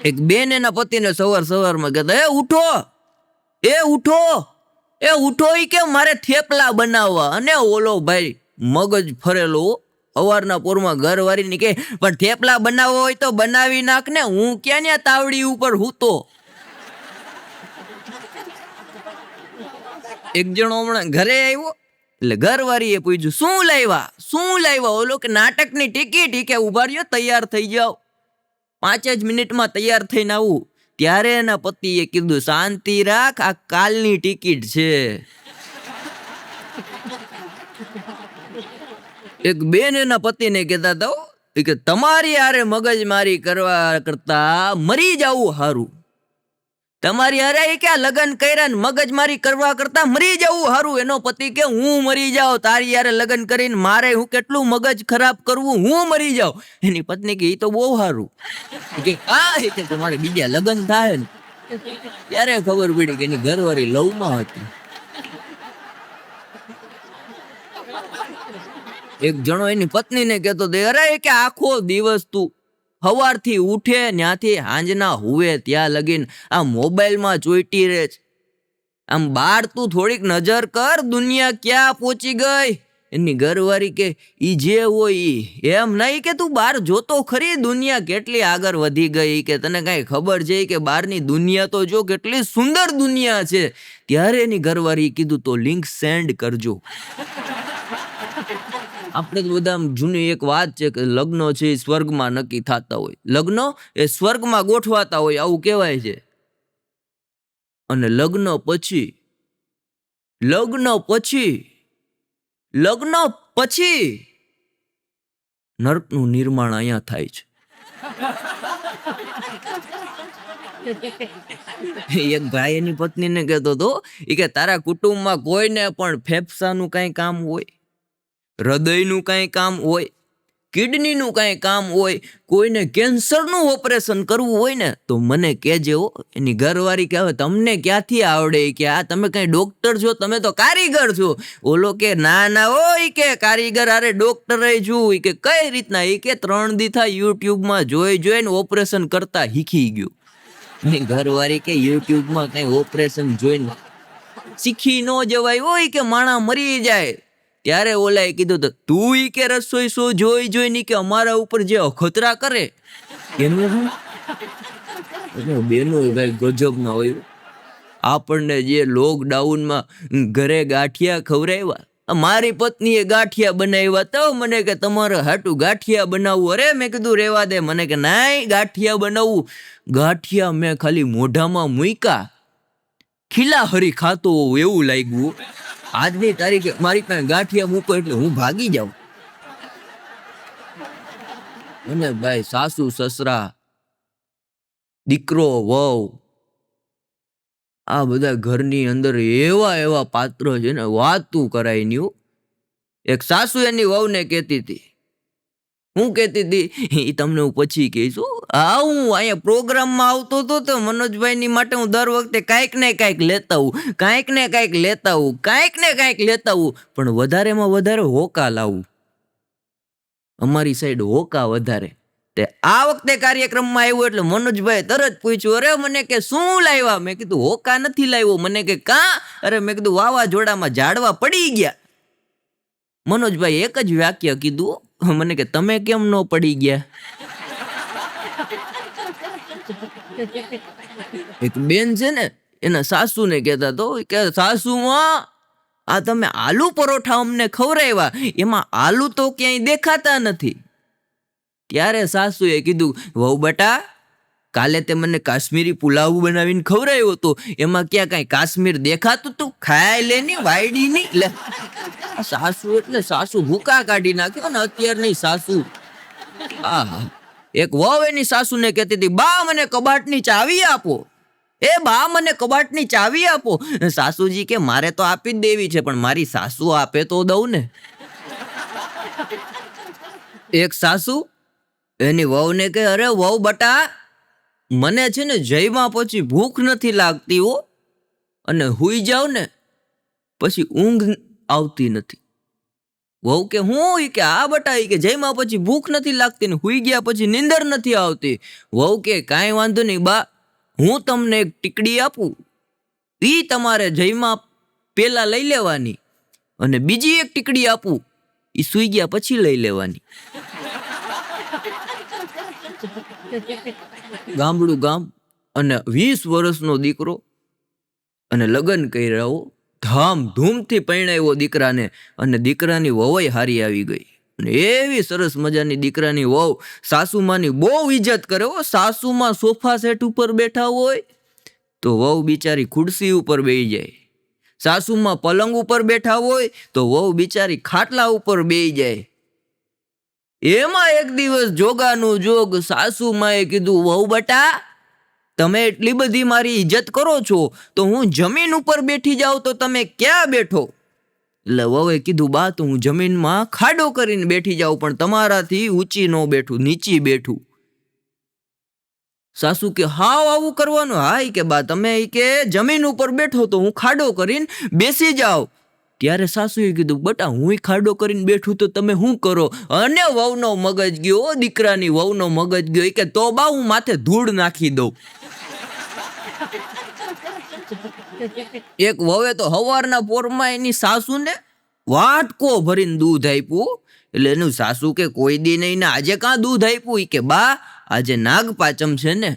એક બેન એના પતિને સવારમાં કહેતા એ ઉઠો ઈ કે મારે થેપલા બનાવવા. અને ઓલો ભાઈ મગજ ફરેલો સવારના પોરમાં ઘરવાળીની કે પણ થેપલા બનાવવા હોય તો બનાવી નાખ ને, હું ક્યાં ન્યા તાવડી ઉપર હૂતો. એક જણો હમણાં ઘરે આવ્યો એટલે ઘરવાળીએ પૂછ્યું શું લાવ્યા? ઓલો કે નાટકની ટિકિટ. કે ઉભા રહ્યો, તૈયાર થઈ જાઓ, 5 જ મિનિટમાં તૈયાર થઈને આવું. ત્યારે એના પતિએ કીધું શાંતિ રાખ, આ કાલની ટિકિટ છે. એક બેન એના પતિને કહેતા હતા કે તમારી હારે મગજમારી કરવા કરતા મરી જવું સારું. તમારી અરે ક્યાં લગ્ન કર્યા ને મગજમારી કરવા કરતા મરી જવું હારું. એનો પતિ કે હું મરી જાઉં, તારી યારે લગ્ન કરીને મારે હું કેટલું મગજ ખરાબ કરવું, હું મરી જાઉં. એની પત્ની કે એ તો બહુ સારું કે તમારે બીજા લગ્ન થાય ને ત્યારે ખબર પડી કે એની ઘરવાળી લવમાં હતી. એક જણો એની પત્નીને કહેતો અરે કે આખો દિવસ તું સવારથી ઉઠે ત્યાંથી હાંજના હુવે ત્યાં લગીન આ મોબાઈલમાં ચોઈટી રહે છે. આમ બહાર તું થોડીક નજર કર, દુનિયા ક્યાં પહોંચી ગઈ. એની ઘરવાળી કે ઈ જે હોય ઈ, એમ નહીં કે તું બહાર જોતો ખરી દુનિયા કેટલી આગળ વધી ગઈ, કે તને કાંઈ ખબર છે કે બહારની દુનિયા તો જો કેટલી સુંદર દુનિયા છે. ત્યારે એની ઘરવાળી કીધું તો લિંક સેન્ડ કરજો. આપણે તો બધા જૂની એક વાત છે કે લગ્નો છે એ સ્વર્ગમાં નક્કી થતા હોય, લગ્નો એ સ્વર્ગમાં ગોઠવાતા હોય આવું કહેવાય છે. અને લગ્ન પછી નર્કનું નિર્માણ અહીંયા થાય છે. એક ભાઈ એની પત્નીને કહેતો હતો કે તારા કુટુંબમાં કોઈને પણ ફેફસાનું કઈ કામ હોય, હૃદયનું કઈ કામ હોય, કિડનીનું કઈ કામ હોય, કોઈને કેન્સરનું ઓપરેશન કરવું હોય ને તો મને કહેજો. એની ઘરવાળી કે હવે તમને ક્યાંથી આવડે, કે આ તમે કઈ ડોક્ટર છો, તમે તો કારીગર છો. ઓલો કે ના હોય કે કારીગર અરે ડોક્ટર છું. કે કઈ રીતના? એ કે 3 દી થાય યુટ્યુબમાં જોઈને ઓપરેશન કરતા શીખી ગયું. એની ઘરવાળી કે યુટ્યુબમાં કઈ ઓપરેશન જોઈને શીખી ન જવાય હોય કે માણા મરી જાય. ત્યારે ઓલાએ કીધું તો તું ઈ કે રસોઈ શો જોઈ કે અમારા ઉપર જે અખતરા કરે એનું બેનો ભાઈ ગજબ ના હોય. આપણને જે લોકડાઉનમાં ઘરે ગાંઠિયા ખવડાવ્યા, મારી પત્નીએ ગાંઠિયા બનાવ્યા તો મને કે તમારે હાટું ગાંઠિયા બનાવવું. અરે મેં કીધું રેવા દે. મને કે નાઈ ગાંઠિયા બનાવવું. ગાંઠિયા મેં ખાલી મોઢામાં મૂક્યા, ખીલા હરી ખાતો હોઉં એવું લાગ્યું. આજની તારીખે મારી પાસે ગાંઠિયા મૂકો એટલે હું ભાગી જાઉં. અને ભાઈ સાસુ સસરા, દીકરો વહુ, આ બધા ઘરની અંદર એવા પાત્રો છે ને વાતું કરાય નહીં. એક સાસુ એની વહુને કહેતી હતી, હું કહેતી હતી એ તમને હું પછી કહીશું. હું અહીંયા પ્રોગ્રામમાં આવતો હતો તો મનોજભાઈની માટે હું દર વખતે કાંઈક ને કાંઈક લેતા આવું, પણ વધારેમાં વધારે હોકા લાવું. અમારી સાઈડ હોકા વધારે. તે આ વખતે કાર્યક્રમમાં આવ્યું એટલે મનોજભાઈ તરત પૂછ્યું, અરે મને કે શું લાવ્યા? મેં કીધું હોકા નથી લાવ્યો. મને કે કાં? અરે મેં કીધું વાવાઝોડામાં ઝાડવા પડી ગયા. મનોજભાઈ એક જ વાક્ય કીધું, મને કે તમે કેમ ન પડી ગયા? એક બેન છે ને એના સાસુને કહેતા તો કે સાસુમાં આ તમે આલુ પરોઠા અમને ખવડાવ્યા, એમાં આલુ તો ક્યાંય દેખાતા નથી. ત્યારે સાસુએ કીધું, વહુ બેટા કાલે તે મને કાશ્મીરી પુલાવ બનાવીને ખવડાવ્યો હતો, એમાં ક્યાં કઈ કાશ્મીર દેખાતું તું? ખાઈ લેની વાયડી ની. લે સાસુ એટલે સાસુ ભૂકા કાઢી નાખ્યો ને અત્યારની સાસુ. એક વહુ એની સાસુને કહેતી હતી, બા મને કબાટની ચાવી આપો. બા મને કબાટની ચાવી આપો. સાસુજી કે મારે તો આપી જ દેવી છે, પણ મારી સાસુ આપે તો દઉં ને. એક સાસુ એની વહુને કે અરે વહુ બટા મને છે ને જઈમાં પછી ભૂખ નથી લાગતી હો, અને હુઈ જાવ ને પછી ઊંઘ આવતી નથી. વહુ કે હું? કે આ બટા કે જઈમાં પછી ભૂખ નથી લાગતી ને હુઈ ગયા પછી નીંદર નથી આવતી. વહુ કે કાંઈ વાંધો નહીં બા, હું તમને એક ટીકડી આપું, ઈ તમારે જઈમાં પેલા લઈ લેવાની, અને બીજી એક ટીકડી આપું, ઈ સુઈ ગયા પછી લઈ લેવાની. ગામડું ગામ, અને 20 વર્ષનો દીકરો, અને લગ્ન કર્યા, ધામધૂમથી પરણાવ્યો દીકરાને, અને દીકરાની વહુય હારી આવી ગઈ. અને એવી સરસ મજાની દીકરાની વહુ સાસુમાની બહુ ઇજ્જત કરે. સાસુમાં સોફા સેટ ઉપર બેઠા હોય તો વહુ બિચારી ખુરશી ઉપર બેસી જાય. સાસુમાં પલંગ ઉપર બેઠા હોય તો વહુ બિચારી ખાટલા ઉપર બેસી જાય. એમાં એક દિવસ જોગાનું જોગ સાસુમાએ કીધું, વહુ બટા તમે એટલી બધી મારી ઇજ્જત કરો છો તો હું જમીન ઉપર બેઠી જાઉં તો તમે ક્યાં બેઠો? એટલે વહુએ કીધું, બા તો હું જમીનમાં ખાડો કરીને બેઠી જાઉં, પણ તમારાથી ઊંચી ન બેઠું, નીચી બેઠું. સાસુ કે હાવ આવું કરવાનું? હા કે બા તમે કે જમીન ઉપર બેઠો તો હું ખાડો કરીને બેસી જાઉં. ત્યારે સાસુએ કીધું, બટા હું ખાડો કરીને બેઠું તો તમે શું કરો? અને વહુનો મગજ ગયો, દીકરાની વહુનો મગજ ગયો કે તો બા હું માથે ધૂળ નાખી દઉં. એક વહુએ તો હવારના પોરમાં એની સાસુને વાટકો ભરીને દૂધ આપ્યું. એટલે એનું સાસુ કે કોઈ દી નહીં ને આજે કાં દૂધ આપ્યું? કે બા આજે નાગપાચમ છે ને.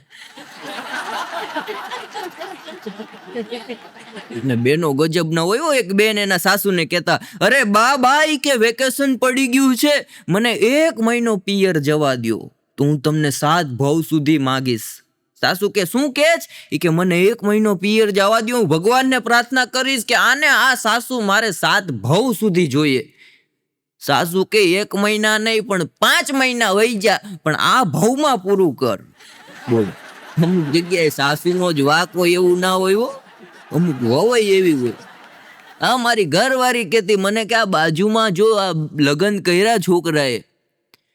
ને બેનો ગજબ ના હોય. એક બેન એના સાસુને કહેતા, અરે બા કે વેકેશન પડી ગયું છે, મને 1 મહિનો પિયર જવા દ્યો તો હું તમને 7 ભાવ સુધી માગીશ. સાસુ કે શું કે કે મને 1 મહિનો પિયર જવા દ્યો, હું ભગવાનને પ્રાર્થના કરીશ કે આને આ સાસુ મારે 7 ભાવ સુધી જોઈએ. સાસુ કે 1 મહિના નહીં પણ 5 મહિના વહી જા, પણ આ ભાવમાં પૂરું કર. બોલો, અમુક જગ્યાએ સાસુનો જ વાક હોય એવું ના હોય, અમુક હોય એવી હોય. આ મારી ઘરવાળી કહેતી મને કે આ બાજુમાં જો આ લગ્ન કર્યા છોકરાએ,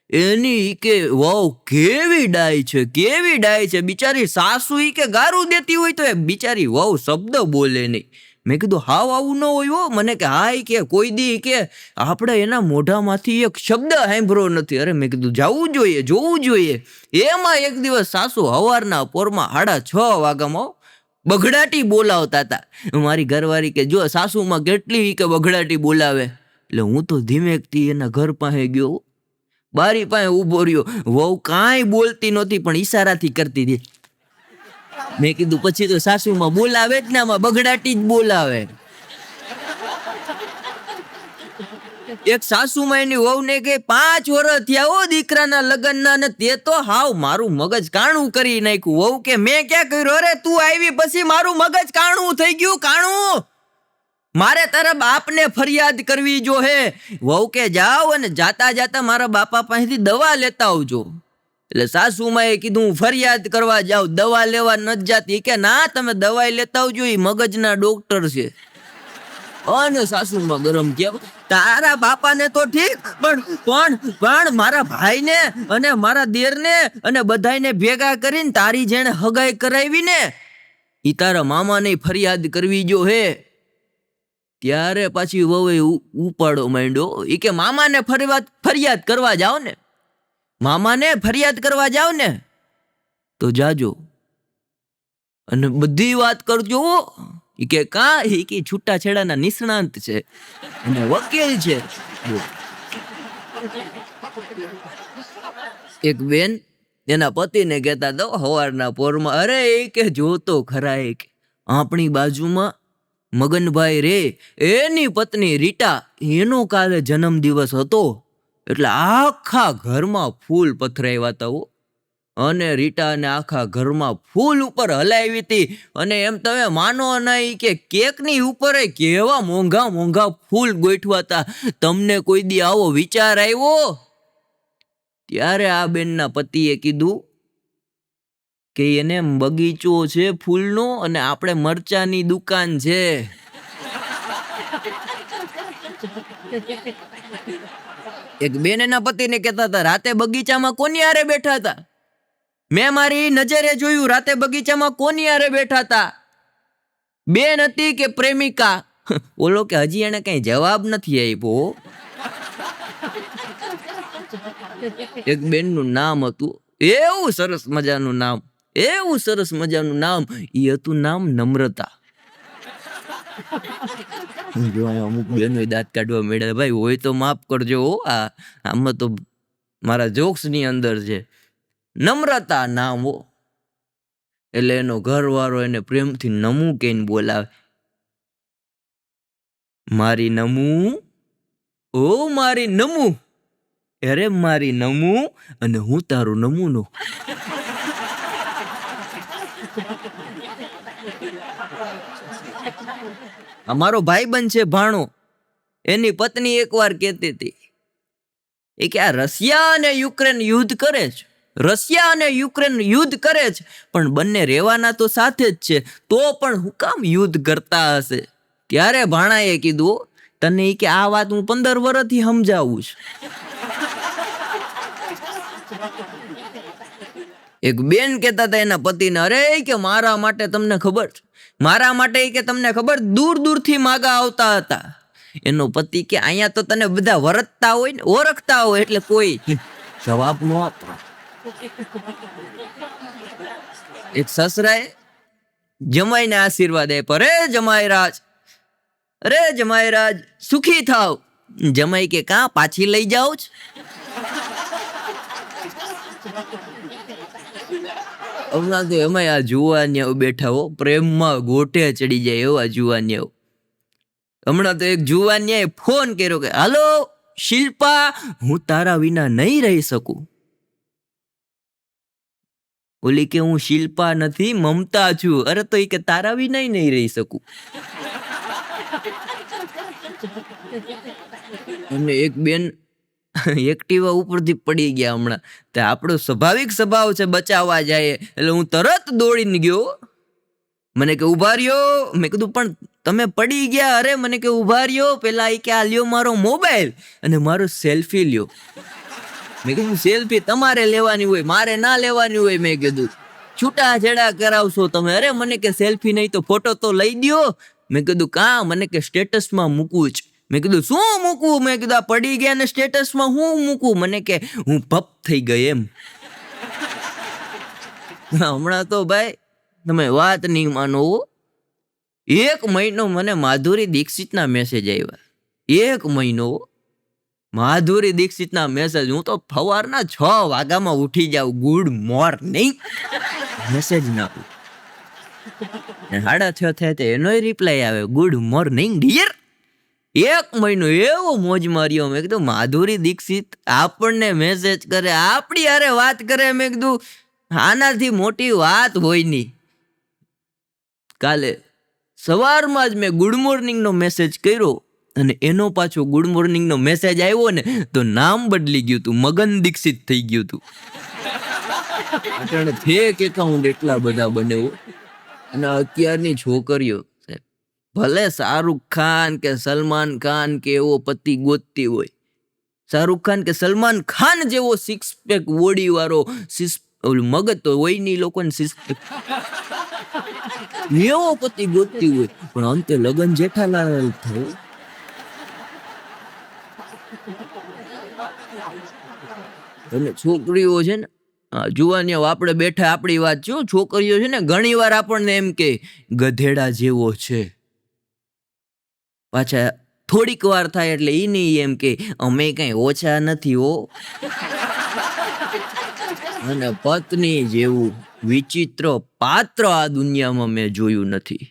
એની કે વાવ કેવી ડાય છે, કેવી ડાય છે. બિચારી સાસુ કે ગારું દેતી હોય તો એ બિચારી વાવ શબ્દ બોલે નહીં. મેં કીધું હાવ આવું ન હોય હો. મને કે હા કે કોઈ દી કે આપણે એના મોઢામાંથી એક શબ્દ સાંભળ્યો નથી. અરે મેં કીધું જવું જોઈએ, જોવું જોઈએ. એમાં એક દિવસ સાસુ હવારના પોરમાં 6:30 વાગ્યામાં બગડાટી બોલાવતા હતા. મારી ઘરવાળી કે જો સાસુમાં કેટલી કે બગડાટી બોલાવે. એટલે હું તો ધીમેકથી એના ઘર પાસે ગયો, બારી પાસે ઊભો રહ્યો. વહુ કાંઈ બોલતી નહોતી પણ ઈશારાથી કરતી હતી. મેં કીધું પછી તો સાસુમાં બોલાવે જ ને, આમાં બગડાટી જ બોલાવે. એક સાસુમાં એની વહુને કે 5 વર્ષ થયા હો દીકરાના લગ્નના, ને તે તો હાવ મારું મગજ કાણું કરી નાખ્યું. વહુ કે મેં ક્યાં કર્યું? અરે તું આવી પછી મારું મગજ કાણું થઈ ગયું, કાણું. મારે તારા બાપને ફરિયાદ કરવી જો હે. વહુ કે જાઓ અને જાતા જાતા મારા બાપા પાસેથી દવા લેતા આવજો. એટલે સાસુમાએ કીધું હું ફરિયાદ કરવા જાઉં, દવા લેવા નથી જાતી. કે ના તમે દવાઈ લેતા આવજો, એ મગજના ડોક્ટર છે. અને સાસુમાં ગરમ થયા. તારા બાપાને તો ઠીક, પણ મારા ભાઈને અને મારા દેરને અને બધાને ભેગા કરીને તારી જેણે હગાઈ કરાવી ને, ઈ તારા મામાને ફરિયાદ કરવી જો હે. ત્યારે પાછી વહુએ ઉપાડો માંડ્યો. ઈ કે મામાને ફરિયાદ કરવા જાઓ ને, મામાને ફરિયાદ કરવા જાઓ ને તો જાજો અને બધી વાત કરજો. ઈ કે કા? ઈ કે છૂટાછેડાના નિષ્ણાંત છે અને વકીલ છે. એક બેન એના પતિને કહેતા હતા હવારના પોરમાં, અરે એ કે જોતો ખરા, એ કે આપણી બાજુમાં મગનભાઈ રે, એની પત્ની રીટા, એનો કાલે જન્મદિવસ હતો એટલે આખા ઘરમાં ફૂલ પથરાવ્યા હતા. અને રીટાને આખા ઘરમાં ફૂલ ઉપર હલાવી હતી. અને એમ તમે માનો નહીં કે કેકની ઉપર કેવા મોંઘા મોંઘા ફૂલ ગોઠવા હતા. તમને કોઈ દી આવો વિચાર આવ્યો? ત્યારે આ બેનના પતિએ કીધું કે એને બગીચો છે ફૂલનો અને આપણે મરચાની દુકાન છે. એક બેન એના પતિને કહેતા હતા રાતે બગીચામાં કોની હારે બેઠા હતા? મેં મારી નજરે જોયું, રાતે બગીચામાં કોની હારે બેઠા હતા? બેન હતી કે પ્રેમિકા? બોલો કે હજી એને કઈ જવાબ નથી આપ્યો. એક બેનનું નામ હતું, એવું સરસ મજાનું નામ, એવું સરસ મજાનું નામ, એ હતું નામ નમ્રતા. જો અમુક બેનો દાંત કાઢવા મળ્યા. ભાઈ હોય તો માફ કરજો, આમાં તો મારા જોક્સ ની અંદર છે. નમ્રતા નામ હો. એટલે એનો ઘરવાળો એને પ્રેમથી નમું કહીને બોલાવે, મારી નમું, ઓ મારી નમું, અરે મારી નમું, અને હું તારું નમૂનો. અમારો ભાઈબંધ છે ભાણો, એની પત્ની એકવાર કહેતી હતી એ કે આ રશિયા અને યુક્રેન યુદ્ધ કરે છે રશિયા અને યુક્રેન યુદ્ધ કરે છે, પણ બંને રહેવાના તો સાથે જ છે, તો પણ હું કામ યુદ્ધ કરતા હશે? ત્યારે ભાણાએ કીધું, તને કે આ વાત હું 15 વર્ષથી સમજાવું છું. એક બેન કહેતા હતા એના પતિને, અરે કે મારા માટે તમને ખબર છે, મારા માટે કે તમને ખબર દૂર દૂરથી માગા આવતા હતા. એનો પતિ કે અહીંયા તો તને બધા વરતતા હોય ને ઓળખતા હોય એટલે કોઈ જવાબ ન આપતો. એક સસરાએ જમાઈને આશીર્વાદ આપ્યો, અરે જમાઈરાજ સુખી થાવ. જમાઈ કે કાં પાછી લઈ જાઓ જ? હમણાં તો એમાં આ જુવાનિયાઓ બેઠા હો, પ્રેમમાં ગોટે ચડી જાય એવા જુવાનિયાઓ. હમણાં તો એક જુવાનિયાએ ફોન કર્યો કે હાલો શિલ્પા, હું તારા વિના નહીં રહી શકું. ઓલી કે હું શિલ્પા નથી મમતા છું. અરે તો એ કે તારા વિના નહીં રહી શકું. અને એક બેન એક્ટિવા ઉપરથી પડી ગયા હમણાં. તે આપણો સ્વાભાવિક સ્વભાવ છે બચાવવા જાય, એટલે હું તરત દોડીને ગયો. મને કે ઉભા રહ્યો. મેં કીધું પણ તમે પડી ગયા. અરે મને કે ઉભા રહ્યો, પેલા એ કે આ લ્યો મારો મોબાઈલ અને મારો સેલ્ફી લ્યો. મેં કીધું સેલ્ફી તમારે લેવાની હોય, મારે ના લેવાની હોય. મેં કીધું છૂટાછેડા કરાવશો તમે. અરે મને કે સેલ્ફી નહીં તો ફોટો તો લઈ દ્યો. મેં કીધું કાં? મને કે સ્ટેટસમાં મૂકવું જ. મેં કીધું શું મૂકવું? મેં કીધું આ પડી ગયા ને સ્ટેટસમાં હું મૂકવું? મને કે હું ભપ થઈ ગઈ એમ. હમણાં તો ભાઈ તમે વાત નહીં માનો, 1 મહિનો મને માધુરી દીક્ષિતના મેસેજ આવ્યા. 1 મહિનો માધુરી દીક્ષિતના મેસેજ. હું તો સવારના 6 વાગ્યામાં ઉઠી જાઉં, ગુડ મોર્નિંગ મેસેજ નાખું. 6:30 થાય તો એનોય રિપ્લાય આવે, ગુડ મોર્નિંગ ડિયર. 1 મહિનો એવો મોજ માર્યો. મેં કીધું માધુરી દીક્ષિત આપણને મેસેજ કરે, આપણી હારે વાત કરે. મેં કીધું આનાથી મોટી વાત હોય નહીં. કાલે સવારમાં જ મેં ગુડ મોર્નિંગનો મેસેજ કર્યો અને એનો પાછો ગુડ મોર્નિંગનો મેસેજ આવ્યો ને તો નામ બદલી ગયું હતું, મગન દીક્ષિત થઈ ગયું હતું. ફેક એકાઉન્ટ એટલા બધા બને. અને અત્યારની છોકરીઓ ભલે શાહરુખ ખાન કે સલમાન ખાન કે એવો પતિ ગોતતી હોય, શાહરુખ ખાન કે સલમાન ખાન જેવો 6 પેક બોડી વાળો, મગજ તો હોય નહીં લોકોને 6 પેક એવો પતિ ગોતતી હોય, પણ અંતે લગન જેઠાલાલ થયું. અને છોકરીઓ છે ને જુવાનીઓ, આપણે બેઠા આપણી વાત છે, છોકરીઓ છે ને ઘણી વાર આપણને એમ કે ગધેડા જેવો છે. પાછા થોડીક વાર થાય એટલે ઈ નહીં એમ કે અમે કઈ ઓછા નથી હો. અને પત્ની જેવું વિચિત્ર પાત્ર આ દુનિયામાં મેં જોયું નથી.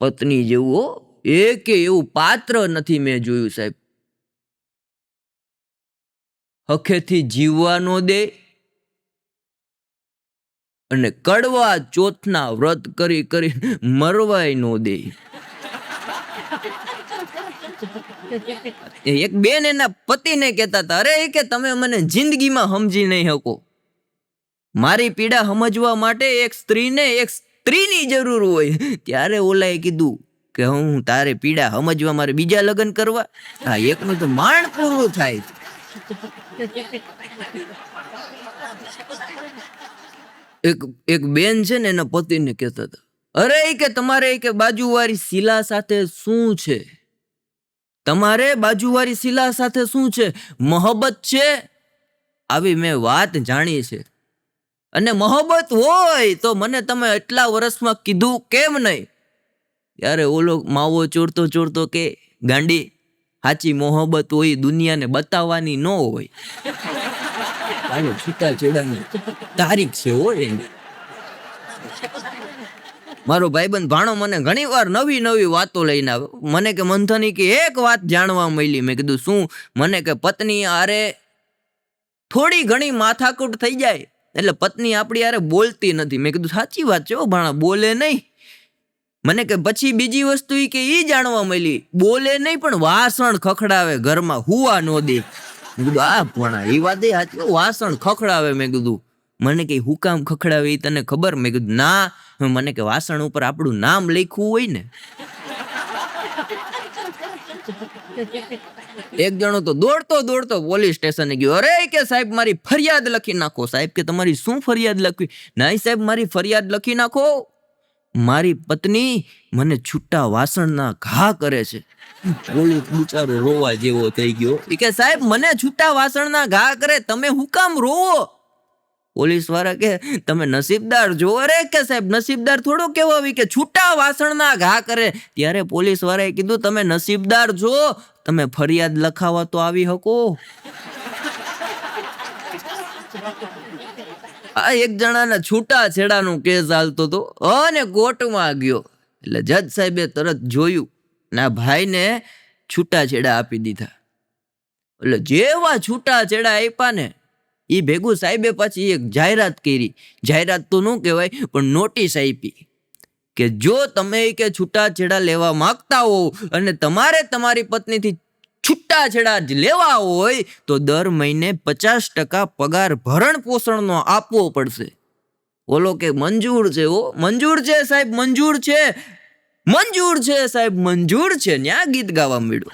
પત્ની જેવું એકે એવું પાત્ર નથી મેં જોયું સાહેબ. હખેથી જીવવા નો દે અને કડવા ચોથના વ્રત કરી કરી મરવાય નો દે. એક બેન એના પતિને કહેતા હતા, અરે કે તમે મને જિંદગીમાં સમજી નહીં શકો. મારી પીડા સમજવા માટે એક સ્ત્રીની જરૂર હોય. ત્યારે ઓલાએ કીધું કે હું તારે પીડા સમજવા મારે બીજા લગ્ન કરવા? હા, એકનું તો માંડ પૂરું થાય. એક બેન છે ને એના પતિને કહેતા હતા, અરે કે તમારે કે બાજુવાળી શીલા સાથે શું છે? તમારે બાજુવાળી શીલા સાથે શું છે? મોહબ્બત છે? આવી મેં વાત જાણી છે. અને મોહબ્બત હોય તો મને તમે એટલા વર્ષમાં કીધું કેમ નહીં? ત્યારે ઓલો માવો ચોરતો ચોરતો કે ગાંડી, સાચી મોહબ્બત હોય દુનિયાને બતાવવાની ન હોય. છૂટાછેડાની તારીખ છે હોય. મારો ભાઈબંધ ભાણો મને ઘણી વાર નવી નવી વાતો લઈને આવે. મને કે મંથની કે એક વાત જાણવા મળી. મેં કીધું શું? મને કે પત્ની આરે થોડી ઘણી માથાકૂટ થઈ જાય એટલે પત્ની આપણી આરે બોલતી નથી. મેં કીધું સાચી વાત છે ભાણા, બોલે નહીં. મને કે પછી બીજી વસ્તુ કે ઈ જાણવા મળી, બોલે નહીં પણ વાસણ ખખડાવે ઘરમાં, હુવા નો દે. મેં કીધું આ ભણા એ વાત સાચી, વાસણ ખખડાવે. મેં કીધું મને કે હું કામ ખખડાવે એ તને ખબર? મેં કીધું ના. મને કે વાસણ ઉપર આપણું નામ લખ્યું હોય ને. એક જણો તો દોડતો દોડતો પોલીસ સ્ટેશને ગયો. અરે કે સાહેબ મારી ફરિયાદ લખી નાખો. સાહેબ કે તમારી શું ફરિયાદ લખવી? નહીં સાહેબ મારી ફરિયાદ લખી નાખો, મારી પત્ની મને છૂટા વાસણના ઘા કરે છે. પોલીસ બિચારો રોવા જેવો થઈ ગયો. કે સાહેબ મને છૂટા વાસણના ઘા કરે, તમે હું કામ રોવો? પોલીસ વાળા કે તમે નસીબદાર જો. અરે કે સાહેબ નસીબદાર થોડો કેવો આવી કે છૂટા વાસણના ઘા કરે. ત્યારે પોલીસ વાળાએ કીધું તમે નસીબદાર જો, તમે ફરિયાદ લખાવા તો આવી શકો. આ એક જણાના છૂટા છેડાનો કેસ ચાલતો હતો અને કોર્ટમાં ગયો. એટલે જજ સાહેબે તરત જોયું ના ભાઈને છૂટા છેડા આપી દીધા. એટલે જેવા છૂટા છેડા આપ્યા ને એ ભેગું સાહેબે પાછી એક જાહેરાત કરી. જાહેરાત તો ન કહેવાય પણ નોટિસ આપી કે જો તમે કે છૂટા છેડા લેવા માંગતા હો અને તમારે તમારી પત્નીથી છૂટા છેડા લેવા હોય તો દર મહિને 50% પગાર ભરણ પોષણનો આપવો પડશે. ઓલો કે મંજૂર છે, ઓ મંજૂર છે સાહેબ, મંજૂર છે, મંજૂર છે સાહેબ, મંજૂર છે. ન્યા ગીત ગાવા મળ્યો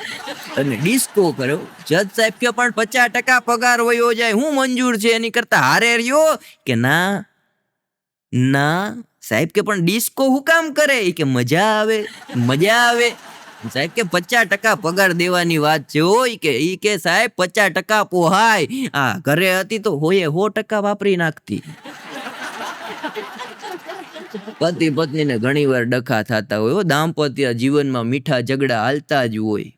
અને ડિસ્કો કર્યો. જજ સાહેબ કે પણ 50% પગાર વયો જાય, હું મંજૂર છે એની કરતા હારે રહ્યો. કે ના ના સાહેબ કે પણ ડિસ્કો હું કામ કરે? કે મજા આવે, મજા આવે. સાહેબ કે 50% પગાર દેવાની વાત છે. હોય કે ઈ કે સાહેબ 50% પોહાય. આ ઘરે હતી તો હોય 100% વાપરી નાખતી. પતિ પત્નીને ઘણી વાર ડખા થતા હોય. દાંપત્ય જીવનમાં મીઠા ઝઘડા હાલતા જ હોય.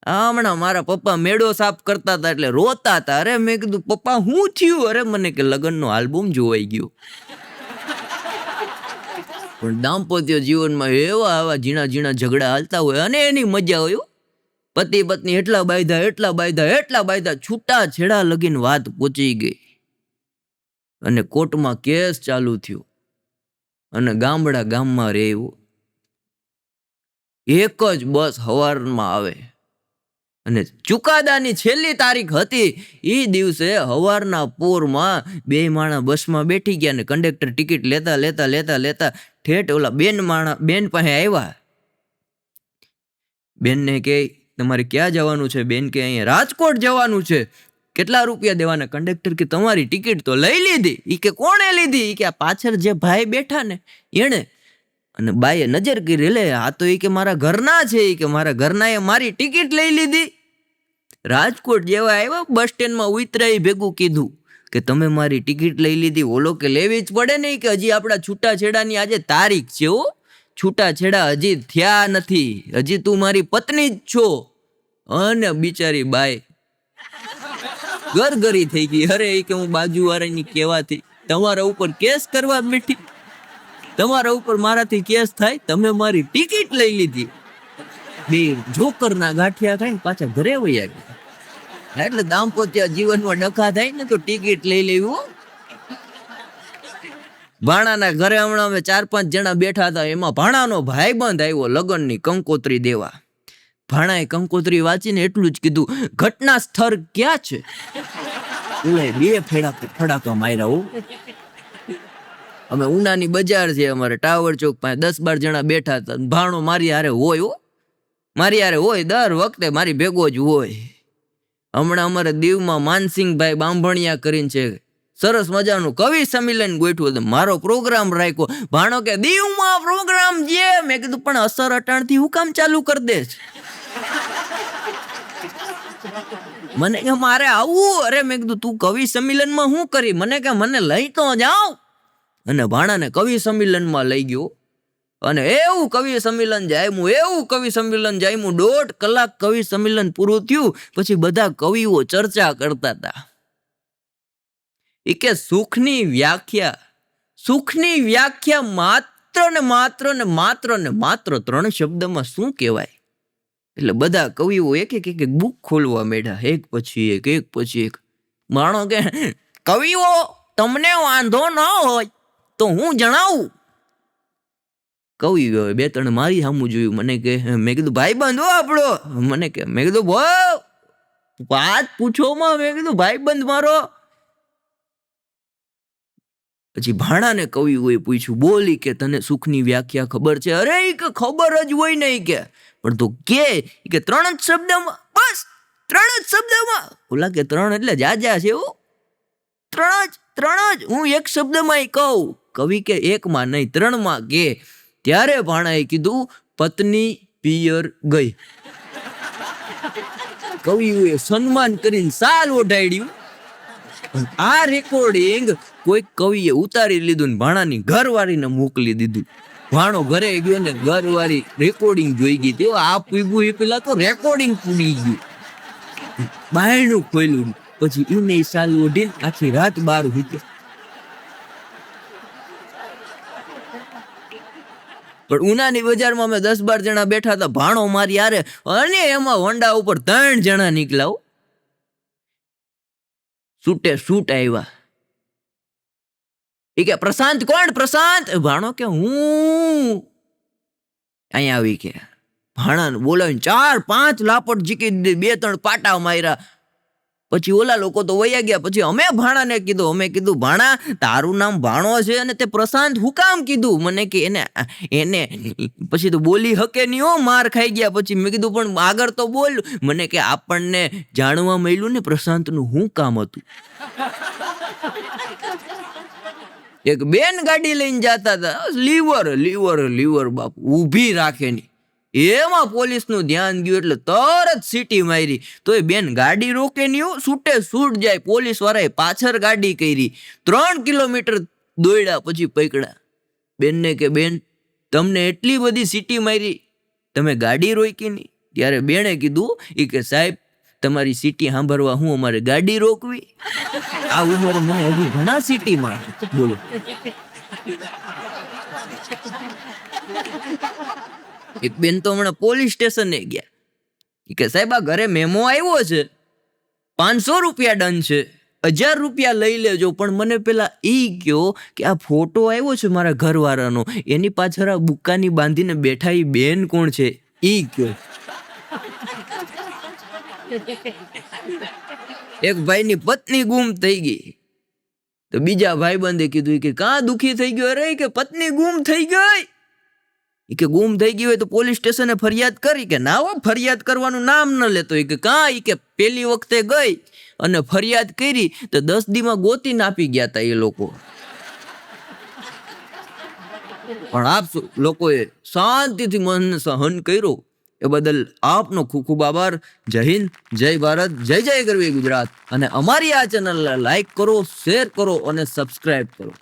હમણાં મારા પપ્પા મેળો સાફ કરતા હતા એટલે રોતા હતા. અરે મેં કીધું પપ્પા શું થયું? અરે મને કે લગ્નનો આલ્બમ જોવાઈ ગયો. પણ દાંપત્ય જીવનમાં એવા આવા ઝીણા ઝીણા ઝઘડા હાલતા હોય અને એની મજા હોય. પતિ પત્ની એટલા બાયધા છૂટા છેડા લગીને વાત પહોંચી ગઈ અને કોર્ટમાં કેસ ચાલુ થયો અને ગામમાં રહેવું. એક જ બસ હવારમાં આવે અને ચુકાદાની છેલ્લી તારીખ હતી. એ દિવસે હવારના પોરમાં બે માણા બસમાં બેઠી ગયા અને કંડક્ટર ટિકિટ લેતા ઠેઠ ઓલા બેન પાસે આવ્યા. બેનને કે તમારે ક્યાં જવાનું છે? બેન કે અહીંયા રાજકોટ જવાનું છે. કેટલા રૂપિયા દેવાના? કંડક્ટર કે તમારી ટિકિટ તો લઈ લીધી. ઈ કે કોણે લીધી? ઈ કે આ પાછળ જે ભાઈ બેઠા ને એણે. અને બાઈએ નજર કરી, લે આ તો ઈ કે મારા ઘરના છે. ઈ કે મારા ઘરના એ મારી ટિકિટ લઈ લીધી. રાજકોટ જેવા આવ્યા બસ સ્ટેન્ડમાં ઉતરાઈ ભેગું કીધું કે તમે મારી ટિકિટ લઈ લીધી. ઓલો કે લેવી જ પડે ને કે હજી આપણા છૂટા છેડાની આજે તારીખ છે. હો છૂટા છેડા હજી થયા નથી, હજી તું મારી પત્ની જ છો. અને બિચારી બાઈ ગરગરી થઈ ગઈ. અરે કે હું બાજુવાળાની કહેવાથી તમારા ઉપર કેસ કરવા બેઠી, તમારા ઉપર મારાથી કેસ થાય, તમે મારી ટિકિટ લઈ લીધી. બે જોકરના ગાંઠિયા ખાઈને પાછા ઘરે વયા ગયા. એટલે દાંપત્ય જીવનમાં ડખા થાય ને તો ટિકિટ લઈ લેવું. ભાણાના ઘરે હમણાં અમે 4-5 જણા બેઠા હતા. એમાં ભાણાનો ભાઈબંધ આવ્યો લગ્નની કંકોત્રી દેવા. ભાણાએ કંકોત્રી વાંચીને એટલું જ કીધું, ઘટના સ્થળ ક્યાં છે? બે ફડાકા માર્યા. અમે ઉનાની બજાર છે, અમારે ટાવર ચોક પાસે 10-12 જણા બેઠા હતા. ભાણો મારી હારે હોય, મારી હારે હોય, દર વખતે મારી ભેગો જ હોય. હમણાં અમારે દીવમાં માનસિંહભાઈ બાંભણિયા કરીને છે, સરસ મજાનું કવિ સંમેલન ગોઠવું. મારો પ્રોગ્રામ રાખ્યો. ભાણો કે દીવમાં પ્રોગ્રામ છે. મેં કીધું પણ અસર અટાણથી હું કામ ચાલુ કરી દે? મને કે મારે આવું. અરે મેં કીધું તું કવિ સંમેલનમાં શું કરી? મને કે મને લઈ તો જાઓ. અને ભાણાને કવિ સંમેલનમાં લઈ ગયો અને એવું કવિ સંમેલન જામ્યું, એવું કવિ સંમેલન જામ્યું. 1.5 કલાક કવિ સંમેલન પૂરું થયું પછી બધા કવિઓ ચર્ચા કરતા હતા. એ કે સુખની વ્યાખ્યા માત્ર ને માત્ર 3 શબ્દમાં શું કહેવાય? એટલે બધા કવિઓ એક બુક ખોલવા માંડ્યા, એક પછી એક. માણો કે કવિઓ તમને વાંધો ન હોય તો હું જણાવું. કવિઓ 2-3 મારી સામું જોયું. મને કે મેં કીધું ભાઈ બંધ હો આપણો. મને કે મેં કીધું બહુ વાત પૂછોમાં. મેં કીધું ભાઈબંધ મારો. પછી ભાણાને કવિઓએ પૂછ્યું, બોલી કે તને સુખની વ્યાખ્યા ખબર છે? અરે ઈ કે ખબર જ હોય ને, ઈ કે પણ તું કે 3 જ શબ્દમાં, બસ 3 જ શબ્દમાં. ઓલા કે 3 એટલે જાજા છે એવું? 3 જ હું એક શબ્દમાં કહું. કવિ કે 1માં નહીં 3માં કે. ત્યારે ભાણાએ કીધું, પત્ની પિયર ગઈ. કવિઓએ સન્માન કરીને સાલ ઓઢાડ્યું. આ રેકોર્ડિંગ કોઈ કવિએ ઉતારી લીધું ને ભાણાની ઘરવાળીને મોકલી દીધું. ભાણો ઘરે ગયો ને ઘરવાળી રેકોર્ડિંગ જોઈ ગઈ. તેઓ આ પીગું એ પેલા તો રેકોર્ડિંગ પૂરી ગયું. બાયણું ખોલ્યું, પછી એને સાલ ઓઢીને આખી રાત બહાર વીતી. પણ ઉનાની બજારમાં અમે 10-12 જણા બેઠા હતા, ભાણો મારી હારે, અને એમાં હોન્ડા ઉપર 3 જણા નીકળ્યા. સૂટે સૂટ આવ્યા. એ કે પ્રશાંત કોણ? પ્રશાંત. ભાણો કે હું અહીંયા આવી. કે ભાણાને બોલાવીને 4-5 લાપટ જીકી દીધી, 2-3 પાટા માર્યા. પછી ઓલા લોકો તો વયા ગયા. પછી અમે ભાણાને કીધું, અમે કીધું, ભાણા તારું નામ ભાણો છે અને તે પ્રશાંત હું કામ કીધું? મને કે એને પછી તો બોલી હકે નહીં હો, માર ખાઈ ગયા. પછી મેં કીધું પણ આગળ તો બોલ. મને કે આપણને જાણવા મળ્યું ને પ્રશાંતનું શું કામ હતું. એક બેન ગાડી લઈને જતા હતા, લીવર બાપુ ઊભી રાખે નહીં. એમાં પોલીસનું ધ્યાન ગયું એટલે તરત સીટી મારી. તો એ બેન ગાડી રોકે નહીં, છૂટે છૂટ જાય. પોલીસ વાળાએ પાછળ ગાડી કરી, 3 કિલોમીટર દોડ્યા, પછી પકડ્યા. બેનને કે બેન તમને એટલી બધી સીટી મારી, તમે ગાડી રોકી નહીં? ત્યારે બેને કીધું, એ કે સાહેબ તમારી સીટી સાંભળવા હું અમારે ગાડી રોકવી? આ ઉંમરે મને હજી ઘણા સીટી મારે. બોલો. એક બેન તો હમણાં પોલીસ સ્ટેશને ગયા. કે સાહેબ આ ઘરે મેમો આવ્યો છે, 500 રૂપિયા દંડ છે, 1000 રૂપિયા લઈ લેજો, પણ મને પેલા ઈ કયો કે આ ફોટો આવ્યો છે મારા ઘરવાળાનો, એની પાછળ આ બુક્કાની બાંધીને બેઠા ઈ બેન કોણ છે ઈ કયો. એક ભાઈની પત્ની ગુમ થઈ ગઈ. તો બીજા ભાઈબંધે કીધું કે કાં દુખી થઈ ગયો? અરે કે પત્ની ગુમ થઈ ગઈ. કે ગુમ થઈ ગઈ હોય તો પોલીસ સ્ટેશને ફરિયાદ કરી? કે ના હો, ફરિયાદ કરવાનું નામ ન લેતો. કે કાં? કે પેલી વખતે ગઈ અને ફરિયાદ કરી તો 10 દીમાં ગોતીને આપી ગયા હતા એ લોકો. પણ આપ લોકોએ શાંતિથી મનને સહન કર્યો એ બદલ આપનો ખૂબ ખૂબ આભાર. જય હિન્દ, જય ભારત, જય જય ગરવી ગુજરાત. અને અમારી આ ચેનલને લાઈક કરો, શેર કરો અને સબસ્ક્રાઇબ કરો.